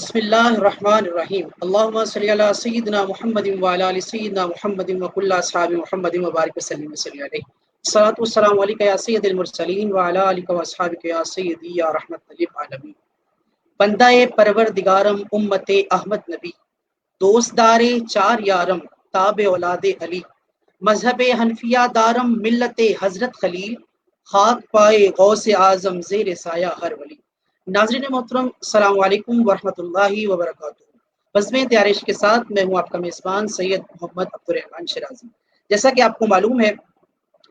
بسم اللہ الرحمن الرحیم اللہم صلی علی سیدنا محمد وعلی آل سیدنا محمد وکل اصحاب محمد وبارک وسلم صلی علیہ الصلاۃ والسلام علیک یا سید المرسلین وعلی آلک واصحابک یا سیدی یا رحمت للعالمین۔ بندہ پروردگارم امت احمد نبی، دوست دار چار یارم تاب اولاد علی، مذہب حنفیہ دارم ملت حضرت خلیل، خاک پائے غوث اعظم زیر سایہ ہر ولی۔ ناظرین محترم، السلام علیکم ورحمۃ اللہ وبرکاتہ۔ بزم دیار عشق کے ساتھ میں ہوں آپ کا میزبان سید محمد عبدالرحمن شرازی۔ جیسا کہ آپ کو معلوم ہے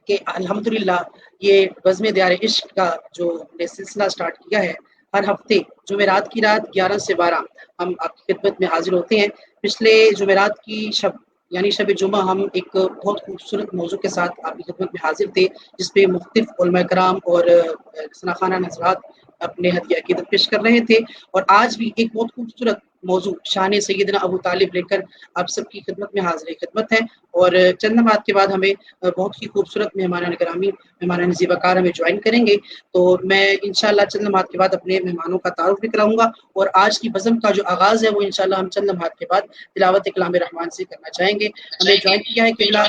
کہ الحمدللہ یہ بزم دیار عشق کا جو ہم نے سلسلہ سٹارٹ کیا ہے، ہر ہفتے جمعرات کی رات 11 سے 12 ہم آپ کی خدمت میں حاضر ہوتے ہیں۔ پچھلے جمعرات کی شب یعنی شب جمعہ ہم ایک بہت خوبصورت موضوع کے ساتھ آپ کی خدمت میں حاضر تھے، جس پہ مختلف علماء کرام اور رسنا خانہ نظرات اپنے ہدیہ عقیدت پیش کر رہے تھے، اور آج بھی ایک بہت خوبصورت موضوع شان سیدنا ابو طالب لے کر آپ سب کی خدمت میں حاضر خدمت ہے۔ اور چند لمحات کے بعد ہمیں بہت ہی خوبصورت مہمانان گرامی، مہمانان زیباکار ہمیں جوائن کریں گے، تو میں انشاءاللہ چند لمحات کے بعد اپنے مہمانوں کا تعارف بھی کراؤں گا، اور آج کی بزم کا جو آغاز ہے وہ انشاءاللہ ہم چند لمحات کے بعد تلاوت کلام رحمان سے کرنا چاہیں گے۔ ہمیں جوائن کیا ہے قبلہ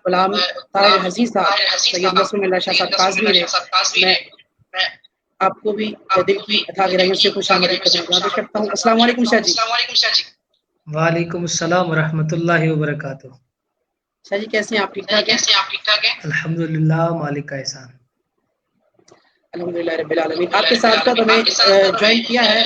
غلام طاہر حزیز صاحب، سید نصر اللہ شاہ صاحب کاظمی نے۔ میں آپ کو بھی دل کی اتھا گہرائیوں سے خوش آمدید کرتا ہوں۔ السلام علیکم شاہ جی۔ وعلیکم السلام ورحمۃ اللہ وبرکاتہ۔ شاہ جی کیسے ہیں آپ؟ ٹھیک ٹھاک ہیں؟ الحمدللہ، مالک کا احسان۔ الحمدللہ رب العالمین۔ آپ کے ساتھ ساتھ ہمیں جوائن کیا ہے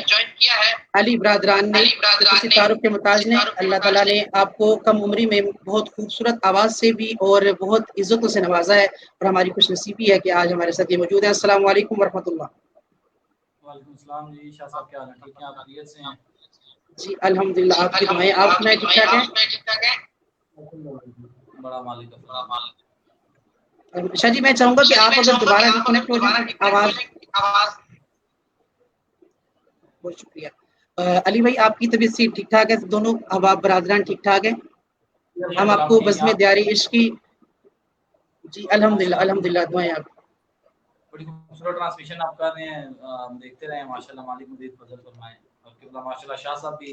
علی برادران نے، کسی تعارف کے محتاج نے۔ اللہ تعالیٰ نے آپ کو کم عمری میں بہت خوبصورت آواز سے بھی اور بہت عزتوں سے نوازا ہے، اور ہماری خوش نصیبی ہے کہ آج ہمارے ساتھ یہ موجود ہیں۔ السلام علیکم ورحمۃ اللہ۔ وعلیکم السلام جی، شاہ صاحب کیا حال ہے؟ ٹھیک ہیں آپ؟ خیریت سے ہیں؟ جی الحمدللہ، آپ کی دعائیں۔ آپ سنائیں ٹھیک ٹھاک ہیں؟ بڑا مالک کا شاہ جی میں چاہوں گا کہ آپ اگر دوبارہ ریکنیکٹ ہو جائیں آواز۔ بہت شکریہ۔ علی بھائی آپ کی طبیعت سے ٹھیک ٹھاک ہے؟ دونوں احباب برادران ٹھیک ٹھاک ہیں؟ ہم آپ کو بزم دیاری عشق کی جی الحمدللہ الحمدللہ دعائیں آپ۔ بڑی خوبصورت ٹرانسمیشن آپ کر رہے ہیں، ہم دیکھتے رہے ہیں، ماشاءاللہ مالک مزید فضل فرمائے۔ اور قبلہ ماشاءاللہ شاہ صاحب بھی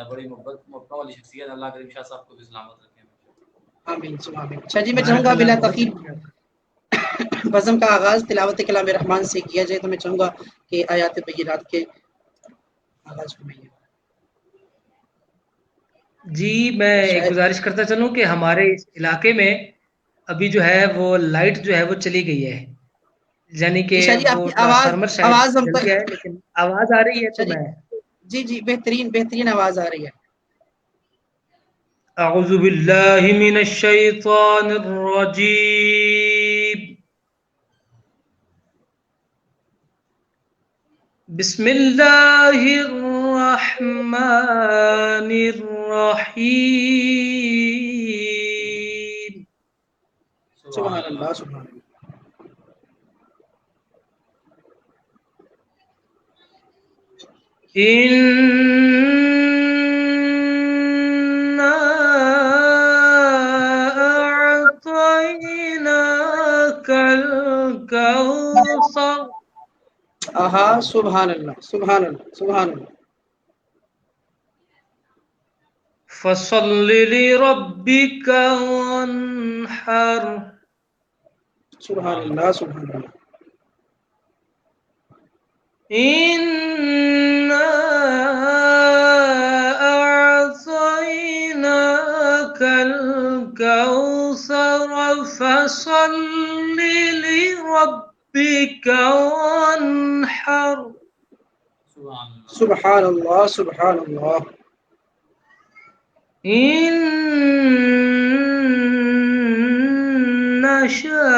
بڑی محبت والی شخصیت، اللہ کریم شاہ صاحب کو بھی سلامت رکھیں۔ آمین آمین۔ شاہ جی میں چاہوں گا بلا تاخیر بزم کا آغاز تلاوت کلام رحمان سے کیا جائے، تو میں چاہوں گا کہ آیات بینات کے آغاز فرمائیے۔ جی میں ایک گزارش کرتا چلوں کہ ہمارے اس علاقے میں ابھی جو ہے وہ لائٹ جو ہے وہ چلی گئی ہے، یعنی کہ وہ ٹرانسفارمر شاید جل گیا ہے، لیکن آواز آ رہی ہے تو میں جی جی بہترین آواز آ رہی ہے۔ اعوذ باللہ من الشیطان الرجیم، بسم اللہ الرحمن الرحیم۔ سبحان اللہ سبحان اللہ۔ اِنَّا أَعْطَيْنَاكَ الْكَوْثَرَ۔ آہا سبحان اللہ سبحان اللہ سبحان اللہ۔ فَصَلِّ لِرَبِّكَ وَانْحَرْ۔ سبحان اللہ سبحان اللہ۔ إِنَّا أَعْطَيْنَاكَ الْكَوْثَرَ فَصَلِّ لِرَبِّكَ وَانْحَرْ۔ سبحان اللہ سبحان اللہ۔ إِنَّ شَانِئَكَ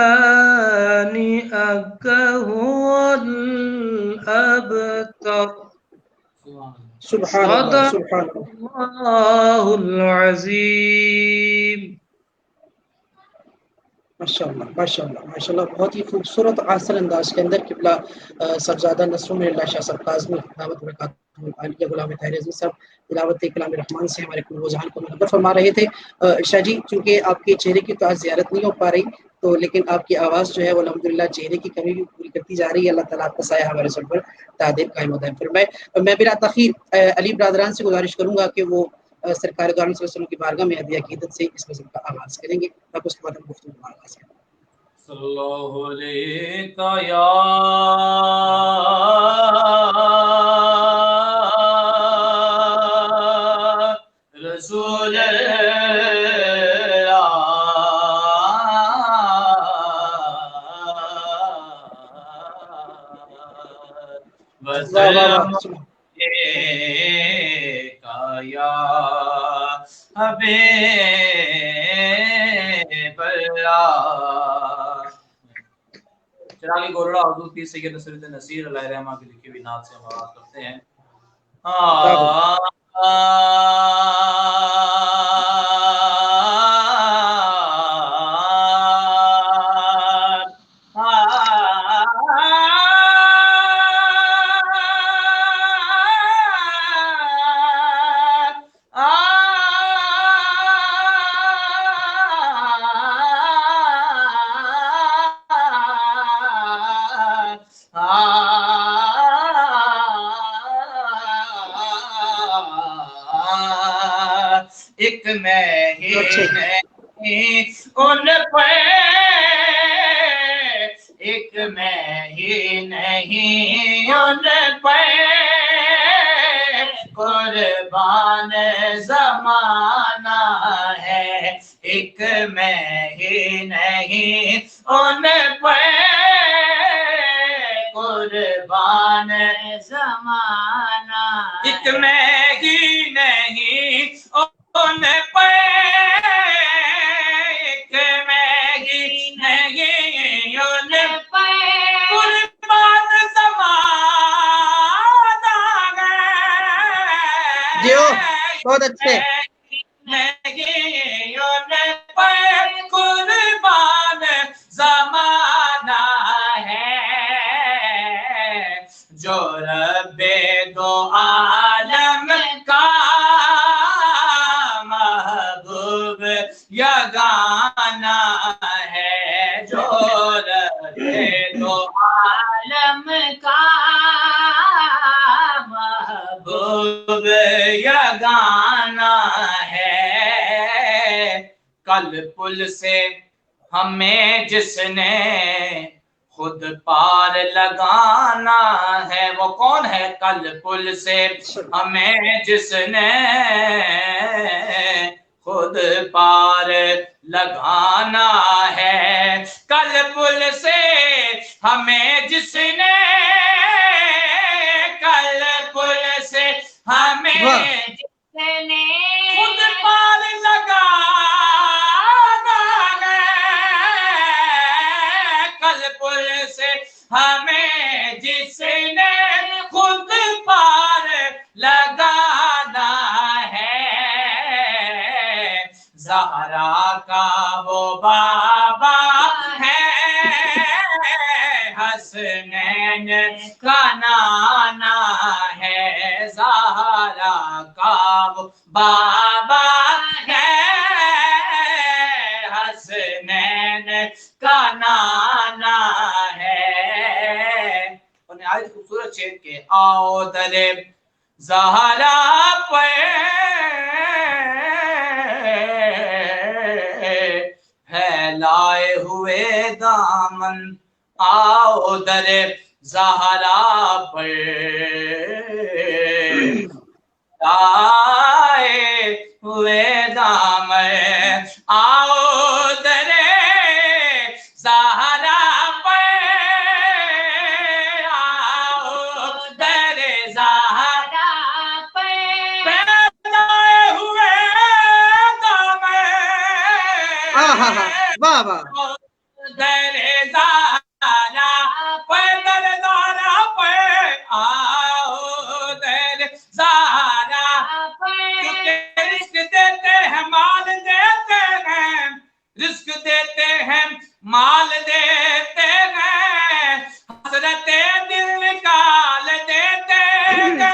هُوَ الْأَبْتَرُ۔ سبحان اللہ سبحان اللہ العظیم۔ ماشاءاللہ ماشاءاللہ ماشاءاللہ، بہت ہی خوبصورت آسن انداز کے اندر قبلہ صاحبزادہ نصر اللہ شاہ صاحب کاظمی دعوت برکات عالیہ غلام طاہر عزیز صاحب تلاوت کلام رحمان سے ہمارے قلوب و ذہن کو منور فرما رہے تھے. شاہ جی چونکہ آپ کے چہرے کی تو آج زیارت نہیں ہو پا رہی تو لیکن آپ کی آواز جو ہے وہ الحمدللہ چہرے کی کمی بھی پوری کرتی جا رہی ہے. اللہ تعالیٰ آپ کا سایہ ہمارے سب پر دائم قائم و دائم فرمائے. میں بلا تاخیر علی برادران سے گزارش کروں گا کہ وہ سرکار دو عالم صلی اللہ علیہ وسلم کی بارگاہ میں ہدیہ عقیدت سے اس غزل کا آغاز کریں گے. اب اس کے بعد ہم گفتگو کا آغاز کریں گے. صلی اللہ علیہ یا رسول وسلم یا حبیب اللہ. چراغی گورڑا حضور پیر سید نصر الدین نصیر علیہ رحمہ کی لکھی ہوئی نعت سے ہم آغاز کرتے ہیں. ایک میں ہی نہیں ان پہ ایک میں ہی نہیں ان پہ قربان زمانہ ہے. ایک میں ہی نہیں ان پہ قربان زمانہ. ایک میں ہی نہیں ان پہ ایک میں ہی نہیں ان پہ قربان زمانہ ہے. جیو بہت اچھے. نہیں ان پہ قربان زمانہ ہے. جو رب دو عالم کا محبوب یگانہ ہے. جو رب دو عالم کا محبوب یگانہ ہے. کل پل سے ہمیں جس نے خود پار لگانا ہے. وہ کون ہے؟ کل پل سے ہمیں جس نے خود پار لگانا ہے. کل پل سے ہمیں جس نے کل پل سے ہمیں جس نے خود پار لگانا ہے. کل پل سے ہمیں جس نے خود پار لگانا ہے. زہرا کا وہ بابا ہے حسنین کا نانا ہے. زہرا کا وہ بابا ہے حسنین کا نانا ہے. اور نہایت خوبصورت شعر کے آؤ درے زہرا پہ پھیلائے ہوئے دامن. آؤ درے زہرا پہ پھیلائے ہوئے دامن. آؤ درے زہرا پہ آؤ درے زہرا پہ پھیلائے ہوئے دامن. واہ واہ. درے زہرا پہ درے زہرا پہ آؤ درے زہرا پہ. کیونکہ رزق دیتے ہیں مال دیتے ہیں رزق دیتے ہیں مال دیتے ہیں حسرت دل نکال دیتے ہیں.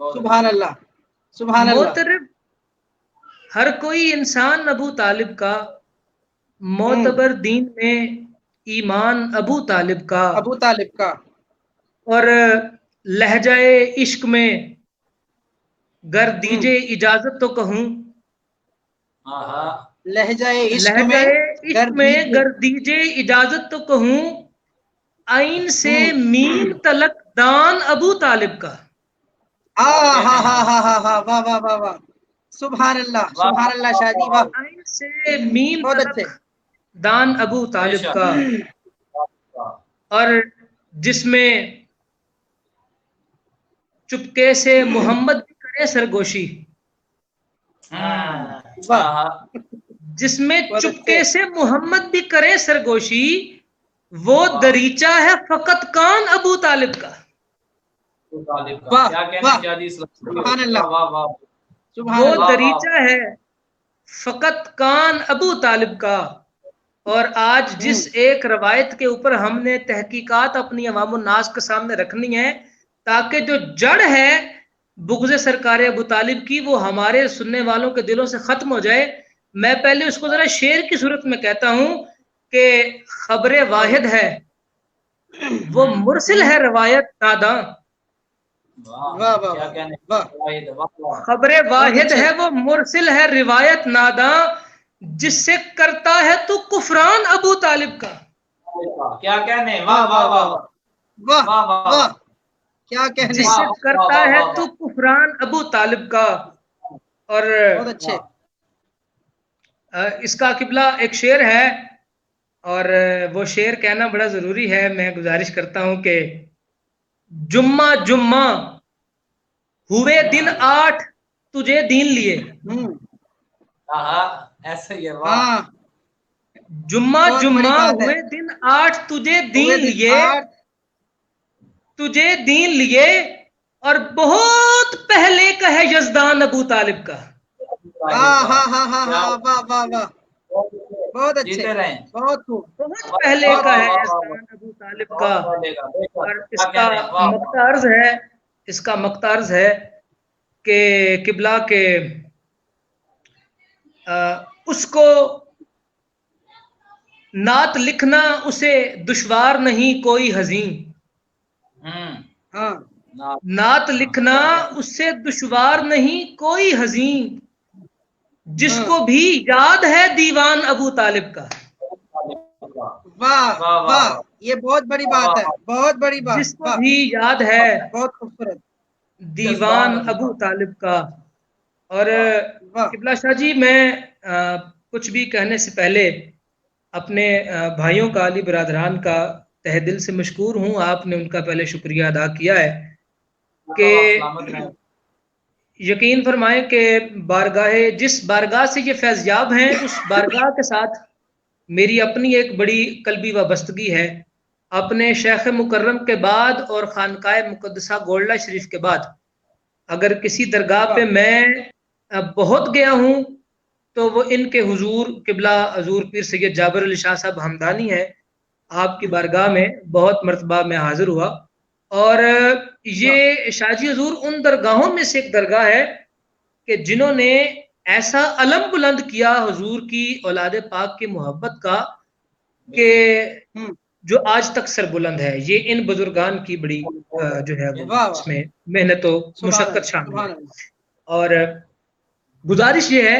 سبحان اللہ سبحان اللہ. محترم ہر کوئی انسان ابو طالب کا، معتبر دین میں ایمان ابو طالب کا، ابو طالب کا، اور لہجہ عشق میں گر دیجے اجازت تو کہوں، لہجہ عشق میں گر دیجے اجازت تو کہوں، عین سے میم تلک دان ابو طالب کا. ہاں ہاں ہاں ہاں ہاں ہاں واہ واہ واہ واہ سبحان اللہ شاہ جی واہ. عین سے میم تلک دان ابو طالب کا، اور جس میں چپکے سے محمد بھی کرے سرگوشی، جس میں چپکے سے محمد بھی کرے سرگوشی، وہ دریچہ ہے فقط کان ابو طالب کا. وہ دریچہ ہے فقط کان ابو طالب کا. اور آج جس ایک روایت کے اوپر ہم نے تحقیقات اپنی عوام الناس کے سامنے رکھنی ہے تاکہ جو جڑ ہے بغض سرکار ابو طالب کی وہ ہمارے سننے والوں کے دلوں سے ختم ہو جائے، میں پہلے اس کو ذرا شعر کی صورت میں کہتا ہوں کہ خبر واحد ہے وہ مرسل ہے روایت ناداں، خبر واحد ہے وہ مرسل ہے روایت ناداں، جس سے کرتا ہے تو کفران ابو طالب کا. کیا کہنے، واہ واہ واہ واہ واہ، کیا کہنے، جس سے کرتا ہے تو کفران ابو طالب کا. اور بہت اچھے. اس کا قبلہ ایک شعر ہے اور وہ شعر کہنا بڑا ضروری ہے. میں گزارش کرتا ہوں کہ جمعہ جمعہ ہوئے دن 8 تجھے دین لیے، ایسے ہی ہے، واہ. جمعہ جمعہ ہوئے دن 8 تجھے دین لیے، تجھے دین لیے، اور بہت پہلے کا ہے یزدان ابو طالب کا. بہت اچھے، بہت خوب، بہت پہلے کا ہے یزدان ابو طالب کا. اور اس کا مقتعرض ہے کہ قبلہ کے اس کو نعت لکھنا اسے دشوار نہیں کوئی حزین، نعت لکھنا اس سے دشوار نہیں کوئی حزین، جس کو بھی یاد ہے دیوان ابو طالب کا. واہ واہ، یہ بہت بڑی بات ہے، بہت بڑی بات، جس کو بھی یاد ہے بہت خوبصورت دیوان ابو طالب کا. اور قبلہ شاہ جی میں کچھ بھی کہنے سے پہلے اپنے بھائیوں کا، علی برادران کا تہ دل سے مشکور ہوں. آپ نے ان کا پہلے شکریہ ادا کیا ہے کہ یقین فرمائیں کہ جس بارگاہ سے یہ فیضیاب ہیں اس بارگاہ کے ساتھ میری اپنی ایک بڑی قلبی وابستگی ہے. اپنے شیخ مکرم کے بعد اور خانقاہ مقدسہ گولڈہ شریف کے بعد اگر کسی درگاہ پہ میں بہت گیا ہوں تو وہ ان کے حضور قبلہ حضور پیر سید جابر علی شاہ صاحب ہمدانی ہے. آپ کی بارگاہ میں بہت مرتبہ میں حاضر ہوا، اور یہ شاہ جی حضور ان درگاہوں میں سے ایک درگاہ ہے کہ جنہوں نے ایسا علم بلند کیا حضور کی اولاد پاک کی محبت کا کہ جو آج تک سر بلند ہے. یہ ان بزرگان کی بڑی جو ہے اس میں محنت و مشقت شامل ہے. اور گزارش یہ ہے،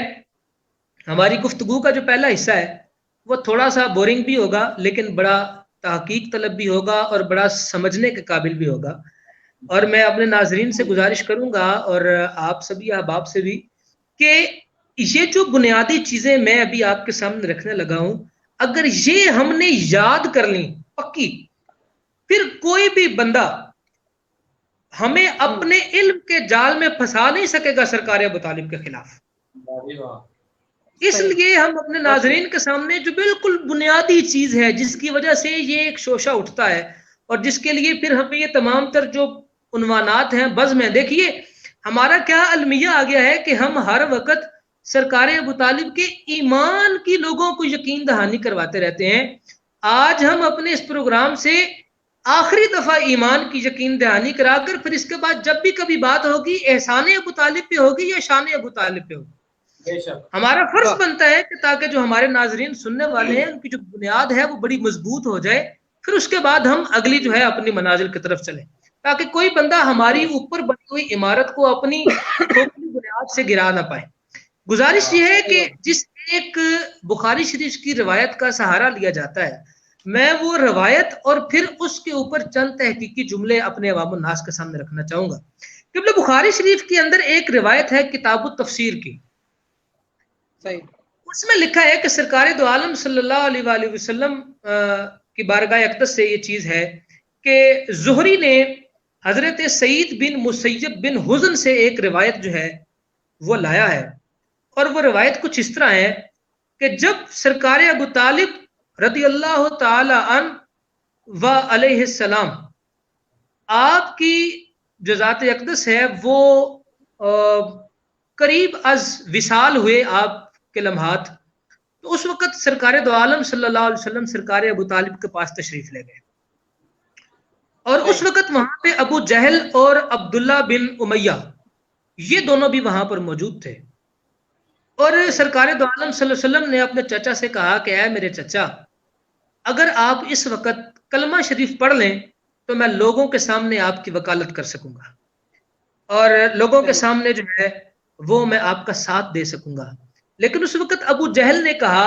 ہماری گفتگو کا جو پہلا حصہ ہے وہ تھوڑا سا بورنگ بھی ہوگا لیکن بڑا تحقیق طلب بھی ہوگا اور بڑا سمجھنے کے قابل بھی ہوگا. اور میں اپنے ناظرین سے گزارش کروں گا اور آپ سبھی احباب سے بھی کہ یہ جو بنیادی چیزیں میں ابھی آپ کے سامنے رکھنے لگا ہوں، اگر یہ ہم نے یاد کر لیں پکی، پھر کوئی بھی بندہ ہمیں اپنے علم کے جال میں پھنسا نہیں سکے گا سرکار ابو طالب کے خلاف. اس لیے ہم اپنے ناظرین کے سامنے جو بالکل بنیادی چیز ہے جس کی وجہ سے یہ ایک شوشہ اٹھتا ہے اور جس کے لیے پھر ہمیں یہ تمام تر جو عنوانات ہیں بزم ہیں، دیکھیے ہمارا کیا المیہ آ گیا ہے کہ ہم ہر وقت سرکار ابو طالب کے ایمان کی لوگوں کو یقین دہانی کرواتے رہتے ہیں. آج ہم اپنے اس پروگرام سے آخری دفعہ ایمان کی یقین دہانی کرا کر پھر اس کے بعد جب بھی کبھی بات ہوگی احسان ابو طالب پہ ہوگی یا شان ابو طالب پہ ہوگی. ہمارا فرض بنتا ہے کہ تاکہ جو ہمارے ناظرین سننے والے ہیں ان کی جو بنیاد ہے وہ بڑی مضبوط ہو جائے, پھر اس کے بعد ہم اگلی جو ہے اپنی منازل کی طرف چلیں, تاکہ کوئی بندہ ہماری اوپر بنی ہوئی عمارت کو اپنی بنیاد سے گرا نہ پائے. گزارش یہ ہے کہ جس ایک بخاری شریف کی روایت کا سہارا لیا جاتا ہے, میں وہ روایت اور پھر اس کے اوپر چند تحقیقی جملے اپنے عوام الناس کے سامنے رکھنا چاہوں گا. قبلہ بخاری شریف کے اندر ایک روایت ہے کتاب التفسیر کی, اس میں لکھا ہے کہ سرکار دو عالم صلی اللہ علیہ وآلہ وسلم کی بارگاہ اقدس سے یہ چیز ہے کہ زہری نے حضرت سعید بن مسیب بن حزن سے ایک روایت جو ہے وہ لایا ہے, اور وہ روایت کچھ اس طرح ہے کہ جب سرکار ابو طالب رضی اللہ تعالی عنہ و علیہ السلام آپ کی جو ذات اقدس ہے وہ قریب از وصال ہوئے آپ کے لمحات, تو اس وقت سرکار دو عالم صلی اللہ علیہ وسلم سرکار ابو طالب کے پاس تشریف لے گئے, اور اس وقت وہاں پہ ابو جہل اور عبداللہ بن امیہ یہ دونوں بھی وہاں پر موجود تھے. اور سرکار دو عالم صلی اللہ علیہ وسلم نے اپنے چچا سے کہا کہ اے میرے چچا, اگر آپ اس وقت کلمہ شریف پڑھ لیں تو میں لوگوں کے سامنے آپ کی وکالت کر سکوں گا, اور لوگوں کے سامنے جو ہے وہ میں آپ کا ساتھ دے سکوں گا. لیکن اس وقت ابو جہل نے کہا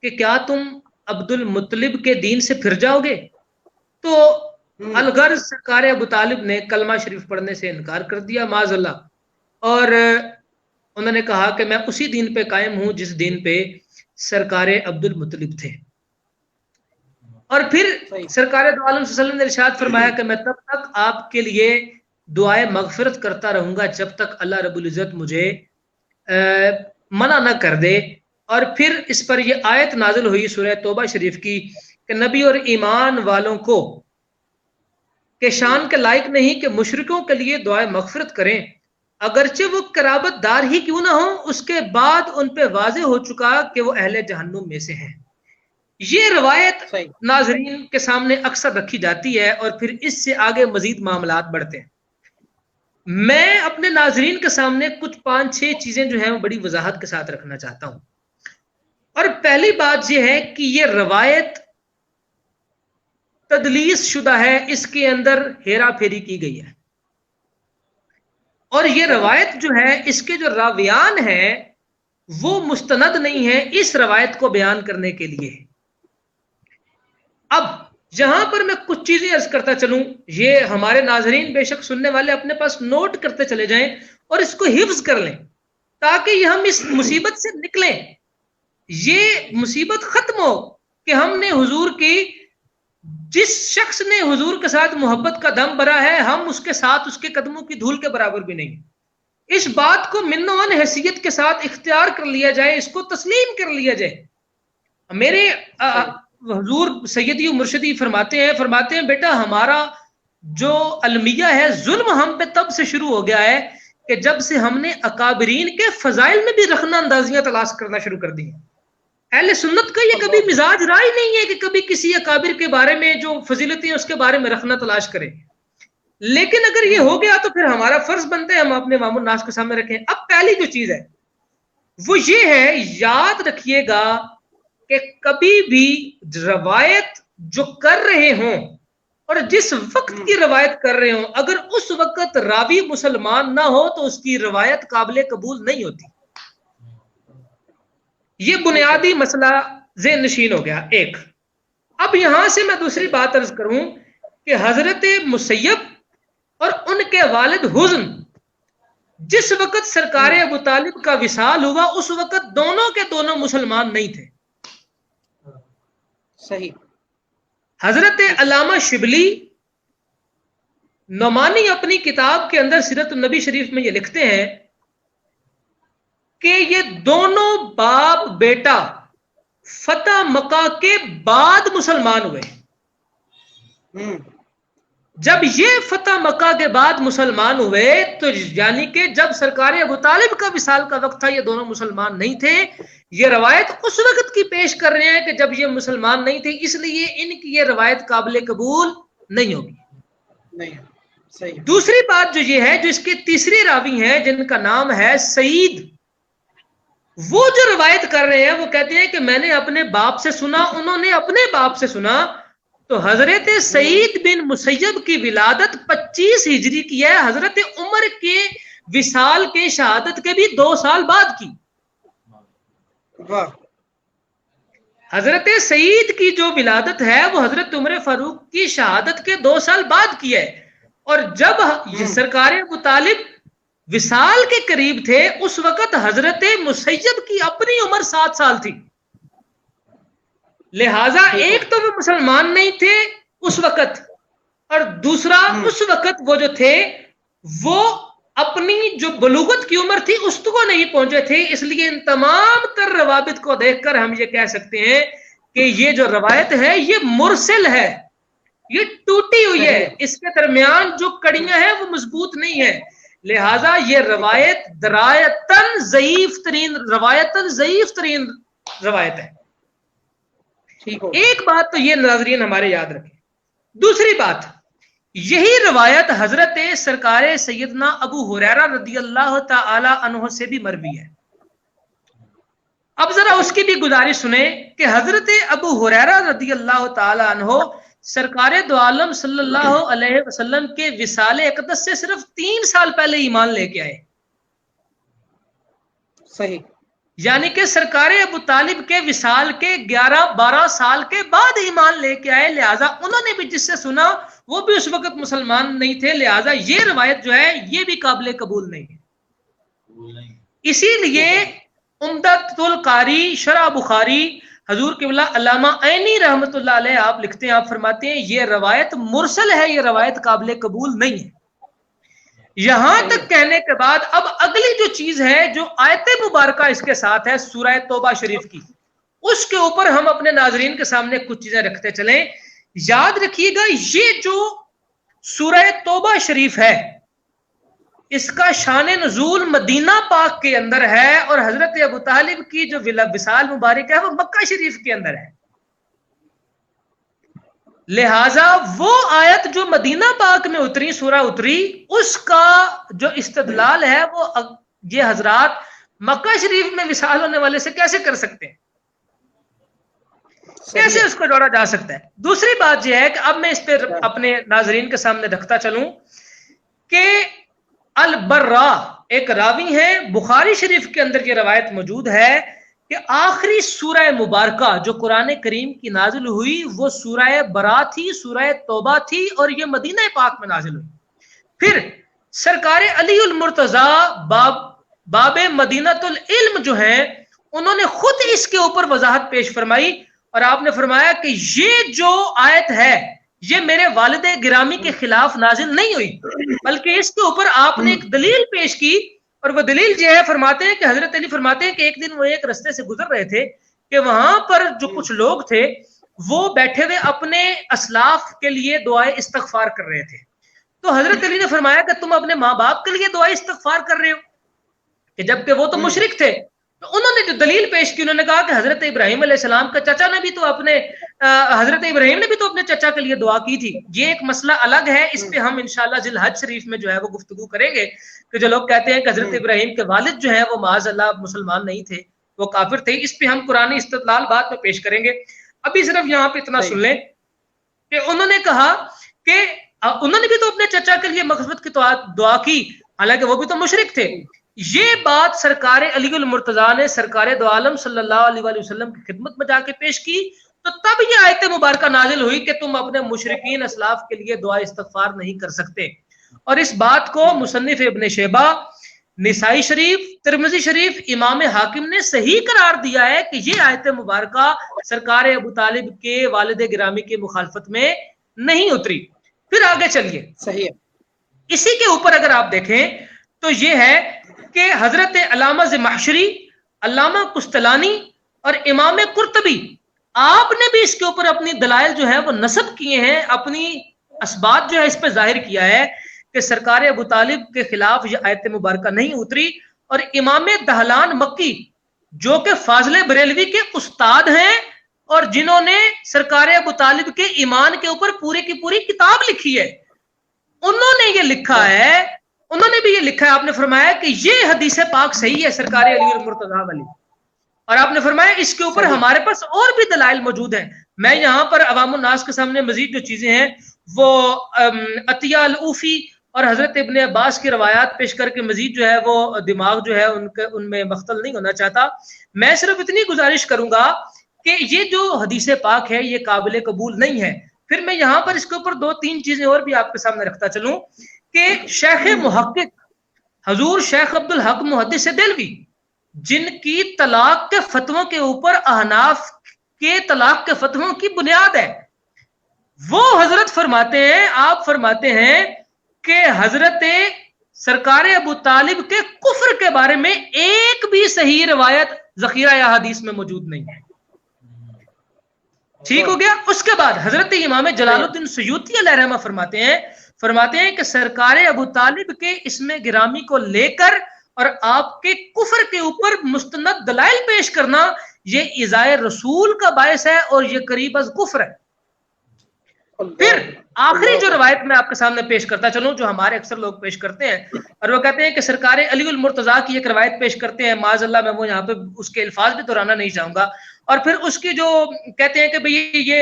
کہ کیا تم عبد المطلب کے دین سے پھر جاؤ گے؟ تو الغرض سرکار ابو طالب نے کلمہ شریف پڑھنے سے انکار کر دیا معاذ اللہ, اور انہوں نے کہا کہ میں اسی دین پہ قائم ہوں جس دین پہ سرکار عبد المطلب تھے. اور پھر سرکار دو عالم صلی اللہ علیہ وسلم نے ارشاد فرمایا کہ میں تب تک آپ کے لیے دعائے مغفرت کرتا رہوں گا جب تک اللہ رب العزت مجھے منع نہ کر دے. اور پھر اس پر یہ آیت نازل ہوئی سورہ توبہ شریف کی کہ نبی اور ایمان والوں کو کہ شان کے لائق نہیں کہ مشرکوں کے لیے دعائے مغفرت کریں, اگرچہ وہ قرابت دار ہی کیوں نہ ہوں, اس کے بعد ان پہ واضح ہو چکا کہ وہ اہل جہنم میں سے ہیں. یہ روایت ناظرین کے سامنے اکثر رکھی جاتی ہے, اور پھر اس سے آگے مزید معاملات بڑھتے ہیں. میں اپنے ناظرین کے سامنے کچھ 5-6 چیزیں جو ہیں وہ بڑی وضاحت کے ساتھ رکھنا چاہتا ہوں. اور پہلی بات یہ ہے کہ یہ روایت تدلیس شدہ ہے, اس کے اندر ہیرا پھیری کی گئی ہے, اور یہ روایت جو ہے اس کے جو راویان ہیں وہ مستند نہیں ہے اس روایت کو بیان کرنے کے لیے. اب یہاں پر میں کچھ چیزیں عرض کرتا چلوں, یہ ہمارے ناظرین بے شک سننے والے اپنے پاس نوٹ کرتے چلے جائیں اور اس کو حفظ کر لیں تاکہ ہم اس مصیبت سے نکلیں, یہ مصیبت ختم ہو کہ ہم نے حضور کی, جس شخص نے حضور کے ساتھ محبت کا دم بھرا ہے ہم اس کے ساتھ اس کے قدموں کی دھول کے برابر بھی نہیں. اس بات کو من و عن حیثیت کے ساتھ اختیار کر لیا جائے, اس کو تسلیم کر لیا جائے. میرے حضور سیدی و مرشدی فرماتے ہیں بیٹا ہمارا جو المیہ ہے ظلم ہم پہ تب سے شروع ہو گیا ہے کہ جب سے ہم نے اکابرین کے فضائل میں بھی رخنہ اندازیاں تلاش کرنا شروع کر دی ہیں. اہل سنت کا یہ کبھی مزاج رائے نہیں ہے کہ کبھی کسی اکابر کے بارے میں جو فضیلتیں اس کے بارے میں رکھنا تلاش کریں, لیکن اگر یہ ہو گیا تو پھر ہمارا فرض بنتا ہے ہم اپنے عوام الناس کے سامنے رکھیں. اب پہلی جو چیز ہے وہ یہ ہے, یاد رکھیے گا کہ کبھی بھی روایت جو کر رہے ہوں اور جس وقت کی روایت کر رہے ہوں اگر اس وقت راوی مسلمان نہ ہو تو اس کی روایت قابل قبول نہیں ہوتی. یہ بنیادی مسئلہ ذہن نشین ہو گیا ایک. اب یہاں سے میں دوسری بات عرض کروں کہ حضرت مسیب اور ان کے والد حزن جس وقت سرکار ابو طالب کا وصال ہوا اس وقت دونوں کے دونوں مسلمان نہیں تھے. صحیح. حضرت علامہ شبلی نعمانی اپنی کتاب کے اندر سیرت النبی شریف میں یہ لکھتے ہیں کہ یہ دونوں باپ بیٹا فتح مکہ کے بعد مسلمان ہوئے. جب یہ فتح مکہ کے بعد مسلمان ہوئے تو یعنی کہ جب سرکار ابو طالب کا وصال کا وقت تھا یہ دونوں مسلمان نہیں تھے. یہ روایت اس وقت کی پیش کر رہے ہیں کہ جب یہ مسلمان نہیں تھے, اس لیے ان کی یہ روایت قابل قبول نہیں ہوگی. نہیں صحیح. دوسری بات جو یہ ہے, جو اس کے تیسری راوی ہیں جن کا نام ہے سعید, وہ جو روایت کر رہے ہیں وہ کہتے ہیں کہ میں نے اپنے باپ سے سنا, انہوں نے اپنے باپ سے سنا. تو حضرت سعید بن مسیب کی ولادت 25 ہجری کی ہے, حضرت عمر کے وصال کے شہادت کے بھی 2 سال بعد کی. حضرت سعید کی جو ولادت ہے وہ حضرت عمر فاروق کی شہادت کے 2 سال بعد کی ہے. اور جب سرکار ابو طالب وصال کے قریب تھے اس وقت حضرت مسیب کی اپنی عمر 7 سال تھی. لہذا ایک تو وہ مسلمان نہیں تھے اس وقت, اور دوسرا اس وقت وہ جو تھے وہ اپنی جو بلوغت کی عمر تھی اس کو نہیں پہنچے تھے. اس لیے ان تمام تر روابط کو دیکھ کر ہم یہ کہہ سکتے ہیں کہ یہ جو روایت ہے یہ مرسل ہے, یہ ٹوٹی ہوئی ہے, اس کے درمیان جو کڑیاں ہیں وہ مضبوط نہیں ہے. لہذا یہ روایت درایتاً ضعیف ترین روایت ہے. ایک بات تو یہ ناظرین ہمارے یاد رکھیں. دوسری بات, یہی روایت حضرت سرکار سیدنا ابو ہریرہ رضی اللہ تعالی عنہ سے بھی مروی ہے. اب ذرا اس کی بھی گزارش سنیں کہ حضرت ابو ہریرہ رضی اللہ تعالی عنہ سرکار دو عالم صلی اللہ علیہ وسلم کے وصال اقدس سے صرف 3 سال پہلے ایمان لے کے آئے. صحیح. یعنی کہ سرکار ابو طالب کے وصال کے 11-12 سال کے بعد ایمان لے کے آئے. لہٰذا انہوں نے بھی جس سے سنا وہ بھی اس وقت مسلمان نہیں تھے. لہٰذا یہ روایت جو ہے یہ بھی قابل قبول نہیں ہے. اسی لیے عمدۃ القاری شرح بخاری حضور قبلہ علامہ عینی رحمت اللہ علیہ آپ لکھتے ہیں, آپ فرماتے ہیں یہ روایت مرسل ہے, یہ روایت قابل قبول نہیں ہے. یہاں تک کہنے کے بعد اب اگلی جو چیز ہے جو آیت مبارکہ اس کے ساتھ ہے سورہ توبہ شریف کی, اس کے اوپر ہم اپنے ناظرین کے سامنے کچھ چیزیں رکھتے چلیں. یاد رکھیے گا یہ جو سورہ توبہ شریف ہے اس کا شان نزول مدینہ پاک کے اندر ہے, اور حضرت ابو طالب کی جو وصال مبارک ہے وہ مکہ شریف کے اندر ہے. لہذا وہ آیت جو مدینہ پاک میں اتری, سورہ اتری, اس کا جو استدلال ہے وہ یہ حضرات مکہ شریف میں وصال ہونے والے سے کیسے کر سکتے ہیں, کیسے اس کو جوڑا جا سکتا ہے. دوسری بات یہ ہے کہ اب میں اس پہ اپنے ناظرین کے سامنے رکھتا چلوں کہ البرا ایک راوی ہے, بخاری شریف کے اندر یہ روایت موجود ہے کہ آخری سورہ مبارکہ جو قرآن کریم کی نازل ہوئی وہ سورہ برا تھی, سورہ توبہ تھی, اور یہ مدینہ پاک میں نازل ہوئی. پھر سرکار علی المرتضیٰ باب مدینۃ العلم جو ہیں انہوں نے خود اس کے اوپر وضاحت پیش فرمائی, اور آپ نے فرمایا کہ یہ جو آیت ہے یہ میرے والد گرامی کے خلاف نازل نہیں ہوئی, بلکہ اس کے اوپر آپ نے ایک دلیل پیش کی, اور وہ دلیل جو ہے فرماتے ہیں کہ حضرت علی فرماتے ہیں کہ ایک دن وہ ایک رستے سے گزر رہے تھے کہ وہاں پر جو کچھ لوگ تھے وہ بیٹھے ہوئے اپنے اسلاف کے لیے دعائے استغفار کر رہے تھے. تو حضرت علی نے فرمایا کہ تم اپنے ماں باپ کے لیے دعائے استغفار کر رہے ہو, کہ جبکہ وہ تو مشرک تھے. تو انہوں نے جو دلیل پیش کی انہوں نے کہا کہ حضرت ابراہیم علیہ السلام کا چچا نے بھی تو حضرت ابراہیم نے بھی تو اپنے چچا کے لیے دعا کی تھی. یہ ایک مسئلہ الگ ہے, اس پہ ہم انشاءاللہ ذی الحج شریف میں جو ہے وہ گفتگو کریں گے کہ جو لوگ کہتے ہیں کہ حضرت ابراہیم کے والد جو ہیں وہ معاذ اللہ مسلمان نہیں تھے, وہ کافر تھے. اس پہ ہم قرآن استدلال بعد میں پیش کریں گے. ابھی صرف یہاں پہ اتنا سن لیں کہ انہوں نے کہا کہ انہوں نے بھی تو اپنے چچا کے لیے مغفرت کی دعا کی, حالانکہ وہ بھی تو مشرک تھے. یہ بات سرکار علی المرتضیٰ نے سرکار دو عالم صلی اللہ علیہ وآلہ وسلم کی خدمت میں جا کے پیش کی, تو تب یہ آیت مبارکہ نازل ہوئی کہ تم اپنے مشرکین اسلاف کے لیے دعا استغفار نہیں کر سکتے. اور اس بات کو مصنف ابن شیبہ, نسائی شریف, ترمذی شریف, امام حاکم نے صحیح قرار دیا ہے کہ یہ آیت مبارکہ سرکار ابو طالب کے والد گرامی کی مخالفت میں نہیں اتری. پھر آگے چلیے, صحیح ہے. اسی کے اوپر اگر آپ دیکھیں تو یہ ہے کہ حضرت علامہ زمخشری, علامہ قسطلانی اور امام قرطبی آپ نے بھی اس کے اوپر اپنی دلائل جو ہے وہ نصب کیے ہیں, اپنی اسبات جو ہے اس پہ ظاہر کیا ہے کہ سرکار ابو طالب کے خلاف یہ آیت مبارکہ نہیں اتری. اور امام دہلان مکی جو کہ فاضل بریلوی کے استاد ہیں اور جنہوں نے سرکار ابو طالب کے ایمان کے اوپر پوری کی پوری کتاب لکھی ہے، انہوں نے یہ لکھا ہے، انہوں نے بھی یہ لکھا ہے، آپ نے فرمایا کہ یہ حدیث پاک صحیح ہے سرکار علی المرتضیٰ والی، اور آپ نے فرمایا اس کے اوپر ہمارے پاس اور بھی دلائل موجود ہیں۔ میں یہاں پر عوام الناس کے سامنے مزید جو چیزیں ہیں وہ عطیہ العوفی اور حضرت ابن عباس کی روایات پیش کر کے مزید جو ہے وہ دماغ جو ہے ان میں مختل نہیں ہونا چاہتا۔ میں صرف اتنی گزارش کروں گا کہ یہ جو حدیث پاک ہے یہ قابل قبول نہیں ہے۔ پھر میں یہاں پر اس کے اوپر 2-3 چیزیں اور بھی آپ کے سامنے رکھتا چلوں کہ شیخ محقق حضور شیخ عبدالحق محدث دہلوی، جن کی طلاق کے فتووں کے اوپر احناف کے طلاق کے فتووں کی بنیاد ہے، وہ حضرت فرماتے ہیں، آپ فرماتے ہیں کہ حضرت سرکار ابو طالب کے کفر کے بارے میں ایک بھی صحیح روایت ذخیرہ یا حدیث میں موجود نہیں ہے۔ ٹھیک ہو گیا۔ اس کے بعد حضرت امام جلال الدین سیوطی علیہ رحمہ فرماتے ہیں کہ سرکار ابو طالب کے اسم گرامی کو لے کر اور آپ کے کفر کے اوپر مستند دلائل پیش کرنا یہ ایذائے رسول کا باعث ہے اور یہ قریب از کفر ہے۔ پھر آخری جو روایت میں آپ کے سامنے پیش کرتا چلوں، جو ہمارے اکثر لوگ پیش کرتے ہیں، اور وہ کہتے ہیں کہ سرکار علی المرتضیٰ کی ایک روایت پیش کرتے ہیں، معاذ اللہ میں وہ یہاں پہ اس کے الفاظ بھی دہرانا نہیں چاہوں گا، اور پھر اس کی جو کہتے ہیں کہ بھئی یہ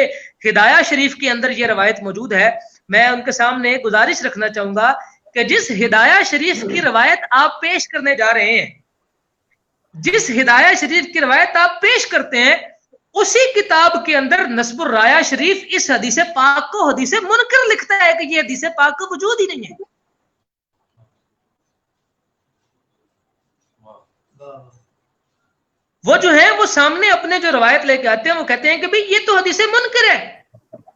ہدایہ شریف کے اندر یہ روایت موجود ہے۔ میں ان کے سامنے گزارش رکھنا چاہوں گا کہ جس ہدایہ شریف کی روایت آپ پیش کرنے جا رہے ہیں، جس ہدایہ شریف کی روایت آپ پیش کرتے ہیں، اسی کتاب کے اندر نصب الرایہ شریف اس حدیث پاک کو حدیث منکر لکھتا ہے کہ یہ حدیث پاک کا وجود ہی نہیں ہے۔ وہ جو ہے وہ سامنے اپنے جو روایت لے کے آتے ہیں وہ کہتے ہیں کہ بھئی یہ تو حدیث منکر ہے۔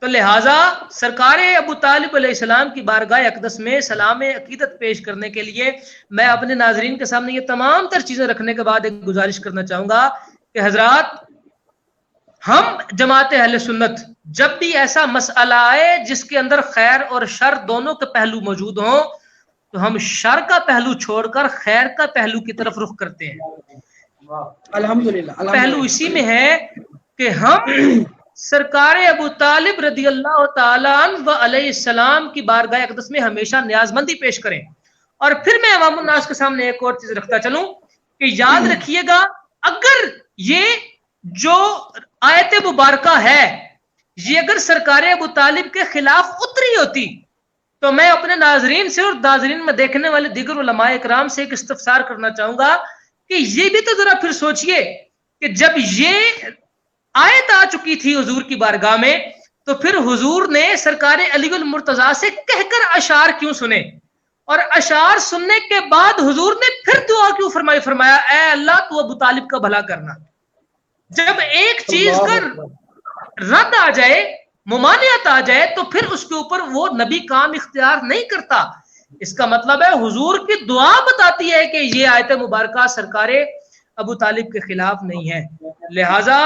تو لہٰذا سرکار ابو طالب علیہ السلام کی بارگاہ اقدس میں سلام عقیدت پیش کرنے کے لیے میں اپنے ناظرین کے سامنے یہ تمام تر چیزیں رکھنے کے بعد ایک گزارش کرنا چاہوں گا کہ حضرات، ہم جماعت اہل سنت جب بھی ایسا مسئلہ آئے جس کے اندر خیر اور شر دونوں کے پہلو موجود ہوں تو ہم شر کا پہلو چھوڑ کر خیر کا پہلو کی طرف رخ کرتے ہیں۔ الحمدللہ پہلو اسی میں ہے کہ ہم سرکار ابو طالب رضی اللہ تعالیٰ عنہ علیہ السلام کی بارگاہ اقدس میں ہمیشہ نیاز مندی پیش کریں۔ اور پھر میں عوام الناس کے سامنے ایک اور چیز رکھتا چلوں کہ یاد رکھیے گا، اگر یہ جو آیت مبارکہ ہے یہ اگر سرکار ابو طالب کے خلاف اتری ہوتی تو میں اپنے ناظرین سے اور ناظرین میں دیکھنے والے دیگر علماء اکرام سے ایک استفسار کرنا چاہوں گا کہ یہ بھی تو ذرا پھر سوچئے کہ جب یہ آیت آ چکی تھی حضور کی بارگاہ میں تو پھر حضور نے سرکار علی المرتضیٰ سے کہہ کر اشعار کیوں سنے، اور اشعار سننے کے بعد حضور نے پھر دعا کیوں فرمایا اے اللہ تو ابو طالب کا بھلا کرنا۔ جب ایک چیز کا رد آ جائے، ممانعت آ جائے، تو پھر اس کے اوپر وہ نبی کام اختیار نہیں کرتا۔ اس کا مطلب ہے حضور کی دعا بتاتی ہے کہ یہ آیت مبارکہ سرکار ابو طالب کے خلاف نہیں ہے۔ لہٰذا